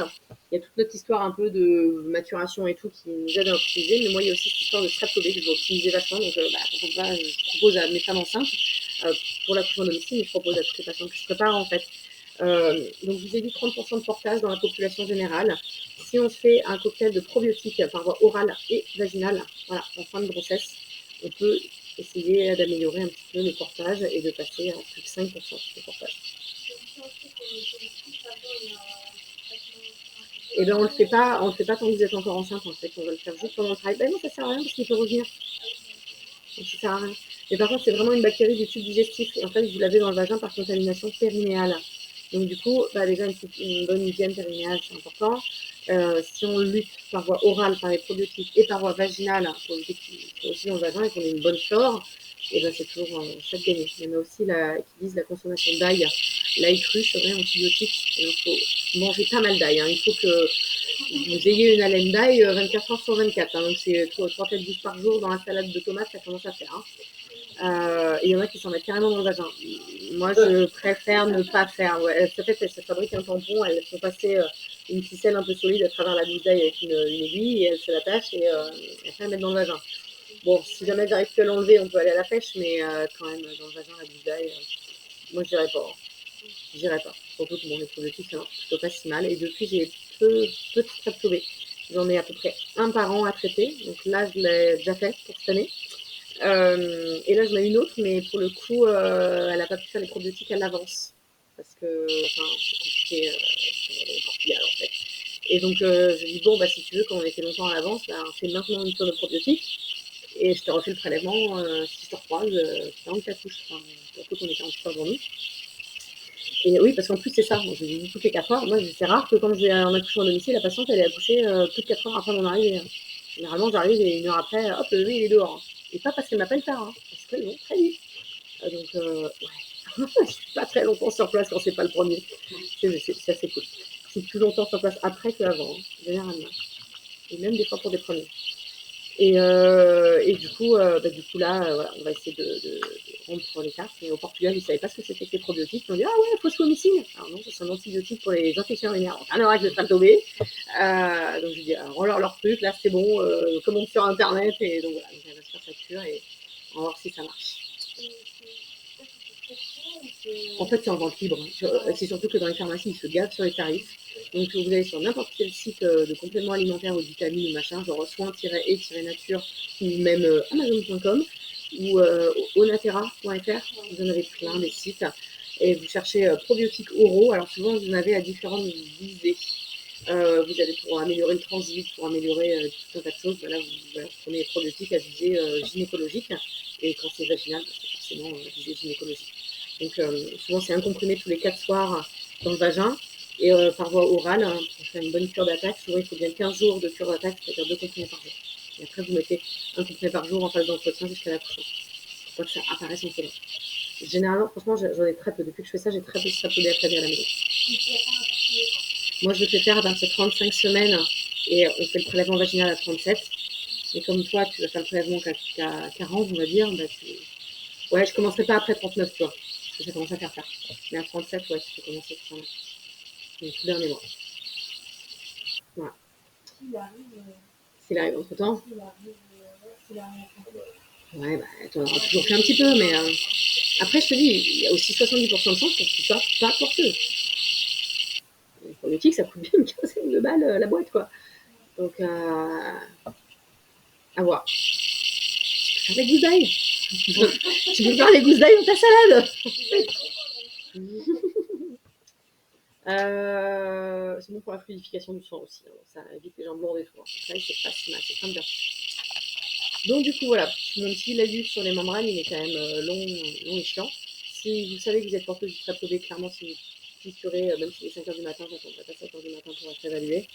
Il y a toute notre histoire un peu de maturation et tout qui nous aide à optimiser. Mais moi, il y a aussi cette histoire de streptobé que je dois optimiser vachement. Donc, je propose à mes femmes enceintes pour l'accouchement domicile, mais je propose à toutes les patientes que je prépare, en fait. Donc, je vous ai dit 30% de portage dans la population générale. Si on se fait un cocktail de probiotiques par voie orale et vaginale, voilà, en fin de grossesse, on peut essayer d'améliorer un petit peu le portage et de passer à plus de 5% de portage. Et bien on le fait pas tant que vous êtes encore enceinte, en fait. On va le faire juste pendant le travail. Ben non, ça sert à rien parce qu'il peut revenir. Donc ça sert à rien. Mais par contre, c'est vraiment une bactérie du tube digestif. Et en fait, vous l'avez dans le vagin par contamination périnéale. Donc du coup, déjà une bonne hygiène périnéale, c'est important. Si on lutte par voie orale, par les probiotiques, et par voie vaginale, pour éviter qu'il soit aussi dans le vagin et qu'on ait une bonne flore, et c'est toujours ça de gagner. Il y en a aussi qui disent la consommation d'ail. L'ail cru serait antibiotique. Il faut manger pas mal d'ail. Il faut que vous ayez une haleine d'ail 24 heures sur 24. Donc c'est 3-4 par jour dans la salade de tomates, ça commence à faire. Il y en a qui s'en mettent carrément dans le vagin. Moi, je préfère ne pas faire. Ouais. Peut-être qu'elles se fabriquent un tampon, elles font passer une ficelle un peu solide à travers la gousse d'ail avec une aiguille, et elles se l'attachent et après elles mettent dans le vagin. Bon, si jamais j'arrive plus à l'enlever, on peut aller à la pêche, mais quand même, dans le vagin, la gousse d'ail, moi, je dirais pas. Je dirais pas. Surtout que les probiotiques, ça marche plutôt pas si mal. Et depuis, j'ai peu de streptobés. J'en ai à peu près un par an à traiter. Donc là, je l'ai déjà fait pour cette année. Et là, j'en ai une autre, mais pour le coup, elle n'a pas pu faire les probiotiques à l'avance. Parce que, c'est compliqué au Portugal, en fait. Et donc, je lui dis, bon, si tu veux, quand on était longtemps à l'avance, fais maintenant une cure de probiotiques. Et je te refais le prélèvement si je te recroise, 44 couches. Surtout qu'on est 48 heures devant nous. Et oui, parce qu'en plus, c'est ça. Moi, je dis toutes les 4 heures. Moi, c'est rare que quand j'ai un accouchement à domicile, la patiente, elle est accouchée plus de 4 heures après mon arrivée. Généralement, j'arrive et 1 heure après, hop, le bébé, il est dehors. Et pas parce qu'elle m'appelle tard, parce qu'elles vont très vite. Donc, ouais. Je suis pas très longtemps sur place quand c'est pas le premier. C'est assez cool. Je suis plus longtemps sur place après qu'avant, généralement. Et même des fois pour des premiers. Et du coup, là, voilà, on va essayer de rompre les cartes. Et au Portugal, ils ne savaient pas ce que c'était que les probiotiques. Ils ont dit, ah ouais, phosphomycine. Alors non, c'est un antibiotique pour les infections urinaires. Rien à voir avec le streptobé. Donc j'ai dit, on leur truc, là c'est bon, commande sur internet. Et donc voilà, donc elle va se faire sa cure et on va voir si ça marche. En fait, c'est en vente libre. C'est surtout que dans les pharmacies, ils se gavent sur les tarifs. Donc, vous allez sur n'importe quel site de compléments alimentaires ou de vitamines ou machin, genre soin-et-nature ou même amazon.com ou onatera.fr. Vous en avez plein des sites. Et vous cherchez probiotiques oraux. Alors, souvent, vous en avez à différentes visées. Vous allez pour améliorer le transit, pour améliorer tout un tas de choses. Là, vous prenez les probiotiques à visée gynécologique. Et quand c'est vaginal, c'est forcément visée gynécologique. Donc, souvent, c'est un comprimé tous les 4 soirs dans le vagin. Et par voie orale, pour faire une bonne cure d'attaque, souvent il faut bien 15 jours de cure d'attaque, c'est-à-dire 2 comprimés par jour. Et après, vous mettez un comprimé par jour en phase d'entretien jusqu'à l'accouchement. Pour pas que ça apparaisse en commun. Généralement, franchement, j'en ai très peu. Depuis que je fais ça, j'ai très peu de streptobé à prévenir à la maison. Moi, je le fais faire à partir de 35 semaines et on fait le prélèvement vaginal à 37. Et comme toi, tu vas faire le prélèvement qu'à 40, on va dire, ouais, je ne commencerai pas après 39, tu vois. Parce que ça commence à faire tard. Mais à 37, ouais, tu peux commencer à faire le tout dernier mois. Voilà. S'il arrive entre temps. Ouais, tu en auras toujours fait un petit peu, mais après, je te dis, il y a aussi 70% de chance pour que tu sois pas porteuse. Les probiotiques, ça coûte bien une quinzaine de balles la boîte, quoi. Donc, à voir. Faire des gousses d'ail. Tu peux faire des gousses d'ail dans ta salade. C'est bon pour la fluidification du sang aussi. Hein. Ça évite les jambes lourdes et tout. Après, c'est pas si mal, c'est très bien. Donc, du coup, voilà. Mon petit lagus sur les membranes, il est quand même long et chiant. Si vous savez que vous êtes porteuse du streptobé, clairement, si vous fissurez, même si c'est 5h du matin, j'attendrai pas 7h du matin pour être évaluée.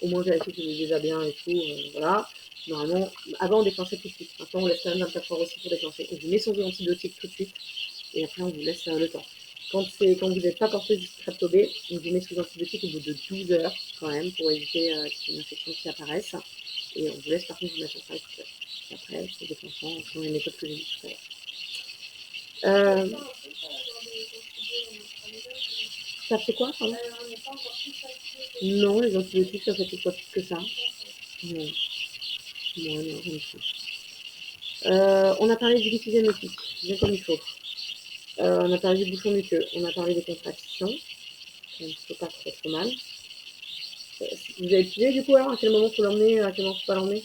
Au moins, vérifier que vous êtes déjà bien et tout. Voilà. Normalement, avant, on déclenchait tout de suite. Maintenant, on laisse quand même 24 heures aussi pour déclencher. On vous met son antibiotique tout de suite. Et après, on vous laisse le temps. Quand vous n'êtes pas porteuse du streptobé, on vous met sous antibiotique au bout de 12 heures quand même pour éviter qu'il y ait une infection qui apparaisse. Et on vous laisse par contre vous mettre en travail tout seul. Et après, c'est déclenchant selon les méthodes que j'ai dit tout à l'heure. Ça fait quoi, pardon? Non, les antibiotiques, ça fait pas plus que ça. Non. Non, rien du tout. On a parlé du liquide amniotique, bien comme il faut. On a parlé du bouchon muqueux, on a parlé des contractions, ça ne fait pas trop mal. Vous avez étudié du coup alors à quel moment il faut l'emmener, à quel moment il ne faut pas l'emmener?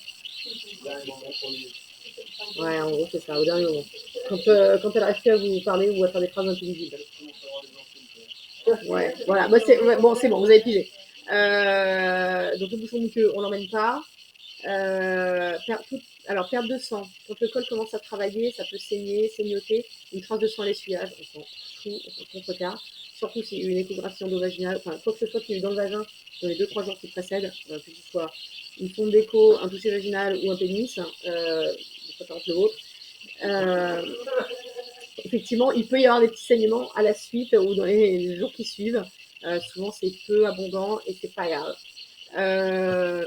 Ouais, en gros c'est ça, au dernier moment. Quand elle n'arrive plus à vous parler ou à faire des phrases intelligibles. Ouais, voilà, bon, c'est bon, vous avez pigé. Donc le bouchon muqueux, on l'emmène pas. Alors, perte de sang. Quand le col commence à travailler, ça peut saigner, saignoter. Une trace de sang à l'essuyage, on s'en fout, on s'en contrecarre. surtout s'il y a eu une échographie endovaginale, enfin, quoi que ce soit qu'il y a eu dans le vagin dans les 2-3 jours qui précèdent, que ce soit une sonde d'écho, un toucher vaginal ou un pénis, de préférence le vôtre, effectivement, il peut y avoir des petits saignements à la suite ou dans les jours qui suivent. Souvent, c'est peu abondant et c'est pas grave.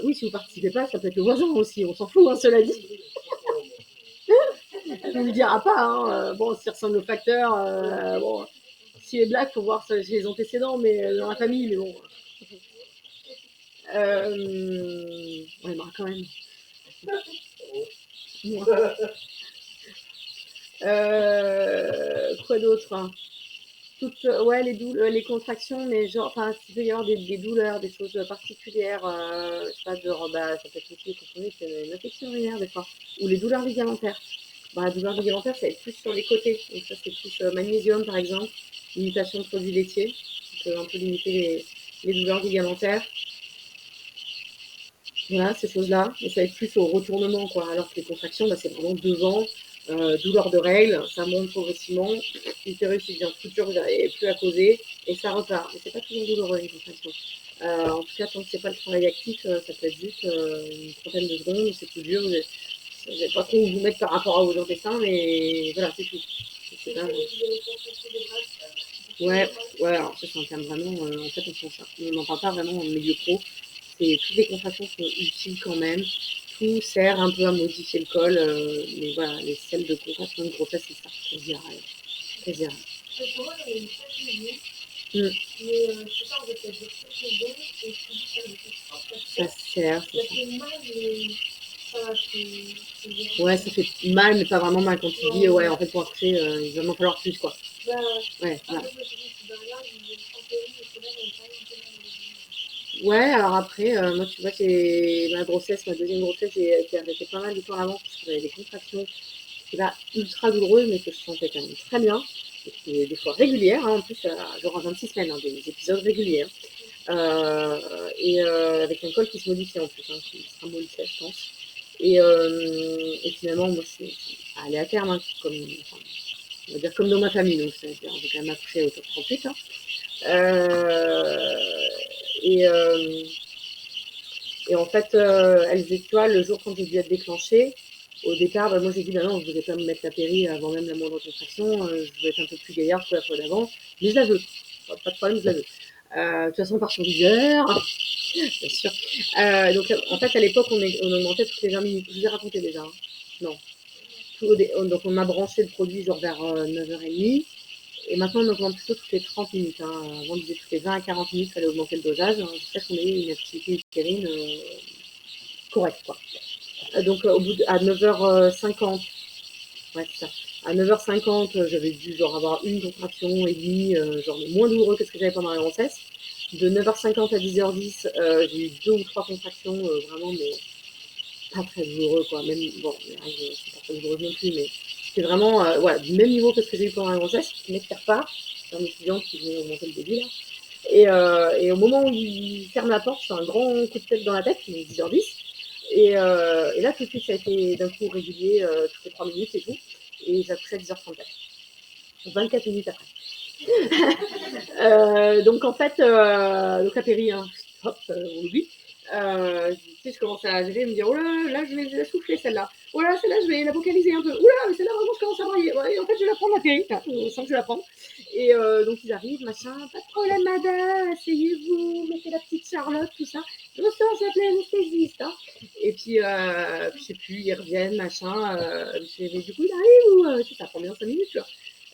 Oui, si vous participez pas, ça peut être le voisin aussi, on s'en fout, hein, cela dit. On lui dira pas, hein, bon, s'il ressemble au facteur, bon, s'il est black, faut voir chez les antécédents, mais dans la famille, mais bon. Ouais, bah, quand même. Quoi d'autre, hein. Ouais, les contractions, mais genre, enfin, s'il peut y avoir des douleurs, des choses particulières, je sais pas, genre, bah, ça peut être aussi confondu, c'est une infection urinaire des fois, ou les douleurs ligamentaires. Bah, la douleur ligamentaire, ça va être plus sur les côtés, donc ça c'est plus magnésium par exemple, limitation de produits laitiers, qui peut un peu limiter les douleurs ligamentaires. Voilà, ces choses-là, mais ça va être plus au retournement, quoi, alors que les contractions, bah, c'est vraiment devant, douleur de règles, ça monte progressivement, l'utérus il devient tout dur, vous n'arrivez plus à causer, et ça repart. Mais c'est pas toujours douloureux une contraction. En tout cas, tant que c'est pas le travail actif, ça peut être juste une trentaine de secondes, c'est tout dur, vous n'avez pas trop où vous mettre par rapport à vos intestins, mais voilà, c'est tout. C'est pas... Ouais, ouais, alors ça c'est un terme vraiment, en fait on n'en parle pas vraiment dans le milieu pro, toutes les contractions sont utiles quand même, tout sert un peu à modifier le col, mais voilà, les celles de contraction de grossesse, c'est ça, quasi rare. Quasi rare. Mm. Ça sert, c'est ça. Ouais, ça fait mal, mais pas vraiment mal quand tu dis, ouais, en fait, pour accoucher, il va m'en falloir plus, quoi. Ouais, voilà. Ouais, alors après, moi, tu vois, c'est ma grossesse, ma deuxième grossesse, j'ai été arrêtée pas mal de temps avant parce que j'avais des contractions qui étaient pas ultra douloureuses, mais que je sentais quand même très bien, et qui des fois régulières, hein, en plus, genre à 26 semaines, hein, des épisodes réguliers. Avec un col qui se modifiait en plus, hein, qui se ramollissait, je pense. Et finalement, moi, c'est aller à terme, hein, comme, enfin, on va dire comme dans ma famille, donc c'est-à-dire j'ai quand même accouché au top 38. Hein. Euh, et, euh, et en fait, elles étaient, tu vois, le jour quand j'ai dû être déclenchée, au départ, bah, moi j'ai dit, bah non, je ne vais pas me mettre la péri avant même la moindre contraction, je vais être un peu plus gaillarde que la fois d'avant, mais je la veux. Pas de problème, je la veux. De toute façon, on part sur 10 heures, bien sûr. Donc, en fait, à l'époque, on augmentait toutes les 20 minutes. Je vous ai raconté déjà. Hein. Non. Donc, on a branché le produit genre vers 9h30. Et maintenant, on augmente plutôt toutes les 30 minutes. Hein. Avant, on disait toutes les 20 à 40 minutes, il fallait augmenter le dosage. Hein, jusqu'à ce qu'on ait une activité utérine correcte. Quoi. Donc, à 9h50, ouais, c'est ça. À 9h50, j'avais dû genre avoir une contraction et demie, genre moins douloureux que ce que j'avais pendant la grossesse. De 9h50 à 10h10, j'ai eu 2 ou 3 contractions, vraiment, mais pas très douloureux, quoi. Même, bon, les règles, c'est pas très douloureux non plus, mais c'était vraiment, voilà, du même niveau que ce que j'ai eu pendant la grossesse, mais qui repart. C'est un étudiant qui venait augmenter le débit, là. Et au moment où il ferme la porte, c'est un grand coup de tête dans la tête, donc 10h10. Et là, tout de suite, ça a été d'un coup régulier, toutes les 3 minutes et tout. Et j'accouchais à 10h34. 24 minutes après. Donc en fait, donc la péri, hein, hop, on l'oublie. Tu sais, je commence à gérer, me dire, oh là, je vais la souffler celle-là. Oh là, celle-là, je vais la vocaliser un peu. Oh là, mais celle-là, vraiment, je commence à brailler. Ouais, en fait, je vais la prendre la péri, sans que je la prenne. Et donc ils arrivent, machin, pas de problème, madame, asseyez-vous, mettez la petite Charlotte, tout ça. Je sors, j'appelle l'anesthésiste. Hein. Et puis, je sais plus, ils reviennent, machin. Mais du coup, il arrive ou ça prend bien 5 minutes, tu vois.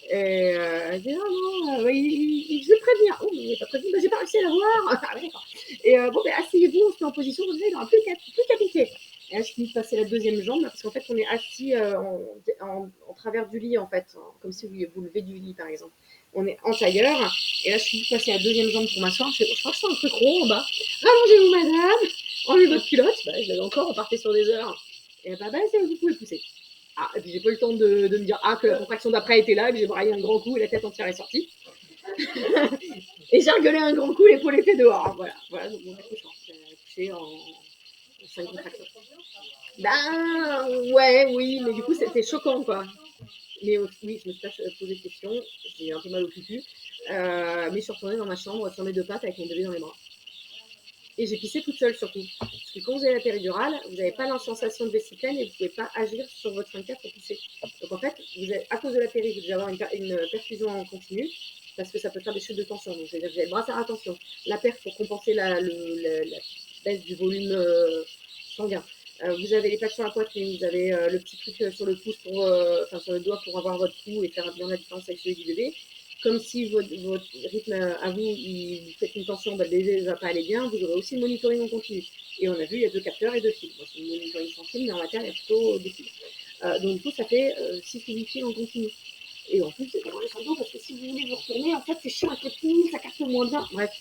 Et elle dit, ah non, je vais prévenir. Oh, mais il n'est pas prévenu, bah, j'ai pas réussi à la voir. Ah, d'accord. Et bon, ben, asseyez-vous, on se met en position, comme ça, il n'aura plus qu'à piquer. Et là, je finis de passer la deuxième jambe, parce qu'en fait, on est assis en travers du lit, en fait, hein, comme si vous levez du lit, par exemple. On est en tailleur, et là, je finis de passer la deuxième jambe pour m'asseoir. Je crois que c'est un truc rond en bas. Rallongez-vous, madame. Enlevez votre culotte. Bah, je l'avais encore, on partait sur des heures. Et bah, vous pouvez pousser. Ah, et puis j'ai pas eu le temps de me dire que la contraction d'après était là, et puis j'ai braillé un grand coup et la tête entière est sortie. Et j'ai rigolé un grand coup, l'épaule était dehors. Voilà donc mon accouchement. J'ai accouché 5 contractions. Ben, ouais, oui, mais du coup, c'était choquant, quoi. Mais oui, je me suis pas posé de questions. J'ai un peu mal au cucu. Mais je suis retournée dans ma chambre sur mes 2 pattes avec mon bébé dans les bras. Et j'ai pissé toute seule surtout. Parce que quand vous avez la péridurale, vous n'avez pas la sensation de vessie pleine et vous ne pouvez pas agir sur votre sphincter pour pisser. Donc en fait, vous avez, à cause de la péri, vous devez avoir une perfusion en continu parce que ça peut faire des chutes de tension. Donc c'est-à-dire que vous avez le brassard à tension, la perf pour compenser la baisse du volume sanguin. Vous avez les plaques sur la poitrine, vous avez le petit truc sur le pouce, enfin sur le doigt pour avoir votre pouls et faire bien la différence avec celui du bébé. Comme si votre rythme à vous, il fait une tension, le bébé ne va pas aller bien, vous aurez aussi le monitoring en continu. Et on a vu, il y a 2 capteurs et 2 fils. Moi, c'est le monitoring sans fil, mais en matière, il y a plutôt 2 fils. Donc du coup, ça fait 6 ou 8 fils en continu. Et en plus, c'est vraiment les symptômes, parce que si vous voulez vous retourner, en fait, c'est chiant avec le pouls, ça capte moins bien. Bref,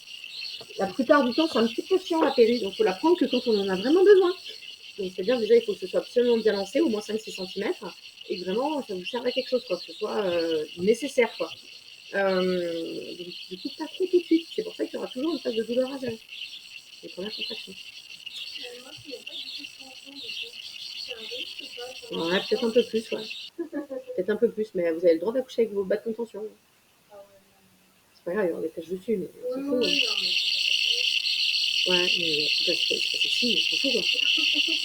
la plupart du temps, c'est un petit peu chiant la péri, donc il faut la prendre que quand on en a vraiment besoin. Donc c'est-à-dire déjà, il faut que ce soit absolument bien lancé, au moins 5-6 cm, et que vraiment, ça vous serve à quelque chose, quoi, que ce soit nécessaire, quoi. Donc, du coup, pas trop tout de suite. C'est pour ça qu'il y aura toujours une phase de douleur à gérer. Les premières contractions. Ouais, peut-être un peu plus, ouais. Peut-être un peu plus, mais vous avez le droit d'accoucher avec vos bas de contention. C'est pas grave, il y aura des taches dessus, mais on s'en fout. Ouais, mais c'est pas sexy, on s'en fout, quoi.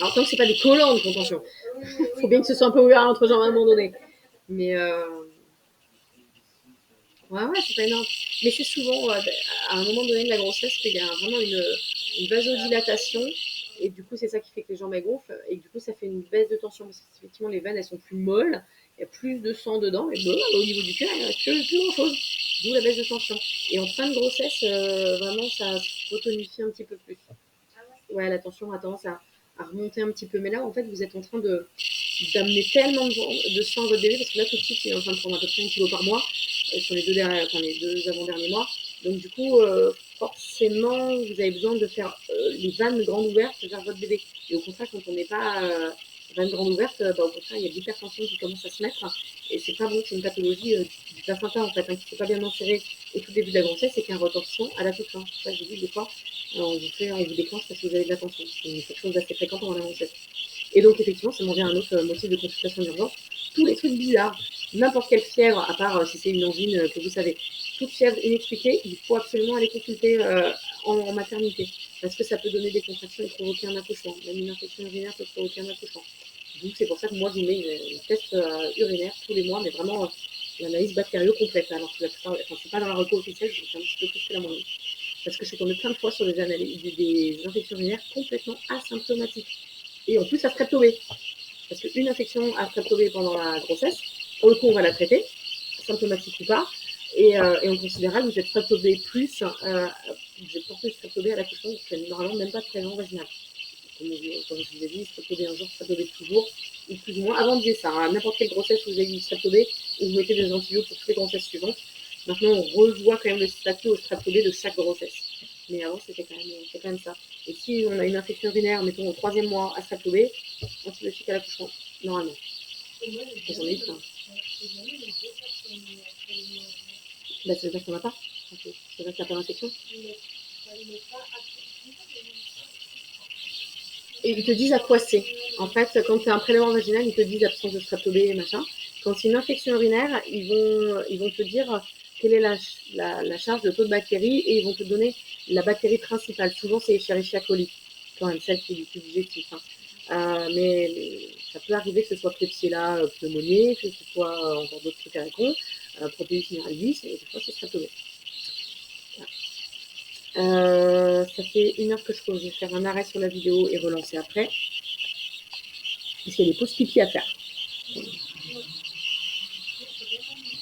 Alors, tant que c'est pas des collants de contention. Faut bien que ce soit un peu ouvert entre jambes à un moment donné. Mais ouais, c'est pas énorme. Mais c'est souvent à un moment donné de la grossesse qu'il y a vraiment une vasodilatation. Et du coup, c'est ça qui fait que les jambes gonflent. Et du coup, ça fait une baisse de tension. Parce qu'effectivement, les veines, elles sont plus molles. Il y a plus de sang dedans. Et au niveau du cœur, il n'y a plus grand-chose. D'où la baisse de tension. Et en fin de grossesse, vraiment, ça se retonifie un petit peu plus. Ouais, la tension a tendance à remonter un petit peu. Mais là, en fait, vous êtes en train d'amener tellement de sang à votre bébé. Parce que là, tout de suite, il est en train de prendre à peu près 1 kg par mois. Sur les 2 avant-derniers mois. Donc du coup, forcément, vous avez besoin de faire les vannes grandes ouvertes vers votre bébé. Et au contraire, quand on n'est pas vannes grandes ouvertes, au contraire, il y a de l'hypertension qui commence à se mettre. Et c'est pas bon, c'est une pathologie du placenta en fait, qui ne s'est pas bien insérée au tout début de la grossesse et qui a un retorsion à la toute fin. C'est ça que j'ai dit des fois, on vous déclenche parce que vous avez de la tension. C'est quelque chose d'assez fréquent pendant la grossesse. Et donc, effectivement, ça m'en vient un autre motif de consultation d'urgence. Tous les trucs bizarres, n'importe quelle fièvre, à part si c'est une angine que vous savez, toute fièvre inexpliquée, il faut absolument aller consulter en maternité. Parce que ça peut donner des contractions et provoquer un accouchement. Même une infection urinaire peut provoquer un accouchement. Donc, c'est pour ça que moi, je vous mets une test urinaire tous les mois, mais vraiment l'analyse bactério complète. Alors que la plupart, enfin, c'est pas dans la reco officielle, c'est un petit peu plus que la moyenne. Parce que je suis tombée plein de fois sur des infections urinaires complètement asymptomatiques. Et en plus à strep B. Parce qu'une infection à strep B pendant la grossesse, pour le coup, on va la traiter, symptomatique ou pas. Et on considérera que vous êtes strep B plus, vous êtes porté strep B à l'accouchement, donc il n'y a normalement même pas de prévalence vaginale. Comme je vous ai dit, strep B un jour, strep B toujours, ou plus ou moins. Avant, on disait ça, à n'importe quelle grossesse, vous avez du strep B, et vous mettez des antibiotiques pour toutes les grossesses suivantes. Maintenant, on revoit quand même le statut au strep B de chaque grossesse. Mais avant, c'était quand même ça. Et si on a une infection urinaire, mettons au 3e mois à strep B, antibiotique à l'accouchement, normalement. J'en ai eu plein. Bah, ça veut dire qu'on n'a pas. Ça veut dire qu'il n'y a pas d'infection. Et ils te disent à quoi c'est. En fait, quand tu as un prélèvement vaginal, ils te disent absence de strep B et machin. Quand c'est une infection urinaire, ils vont te dire quelle est la charge de taux de bactéries et ils vont te donner la bactérie principale. Souvent, c'est Escherichia coli, quand même, celle qui est du plus digestif. Mais ça peut arriver que ce soit Klebsiella pneumoniae, que ce soit encore d'autres trucs à la con, Proteus mirabilis, et des fois c'est strep B. Ça fait 1 heure que je vais faire un arrêt sur la vidéo et relancer après. Parce qu'il y a des pauses pipi à faire.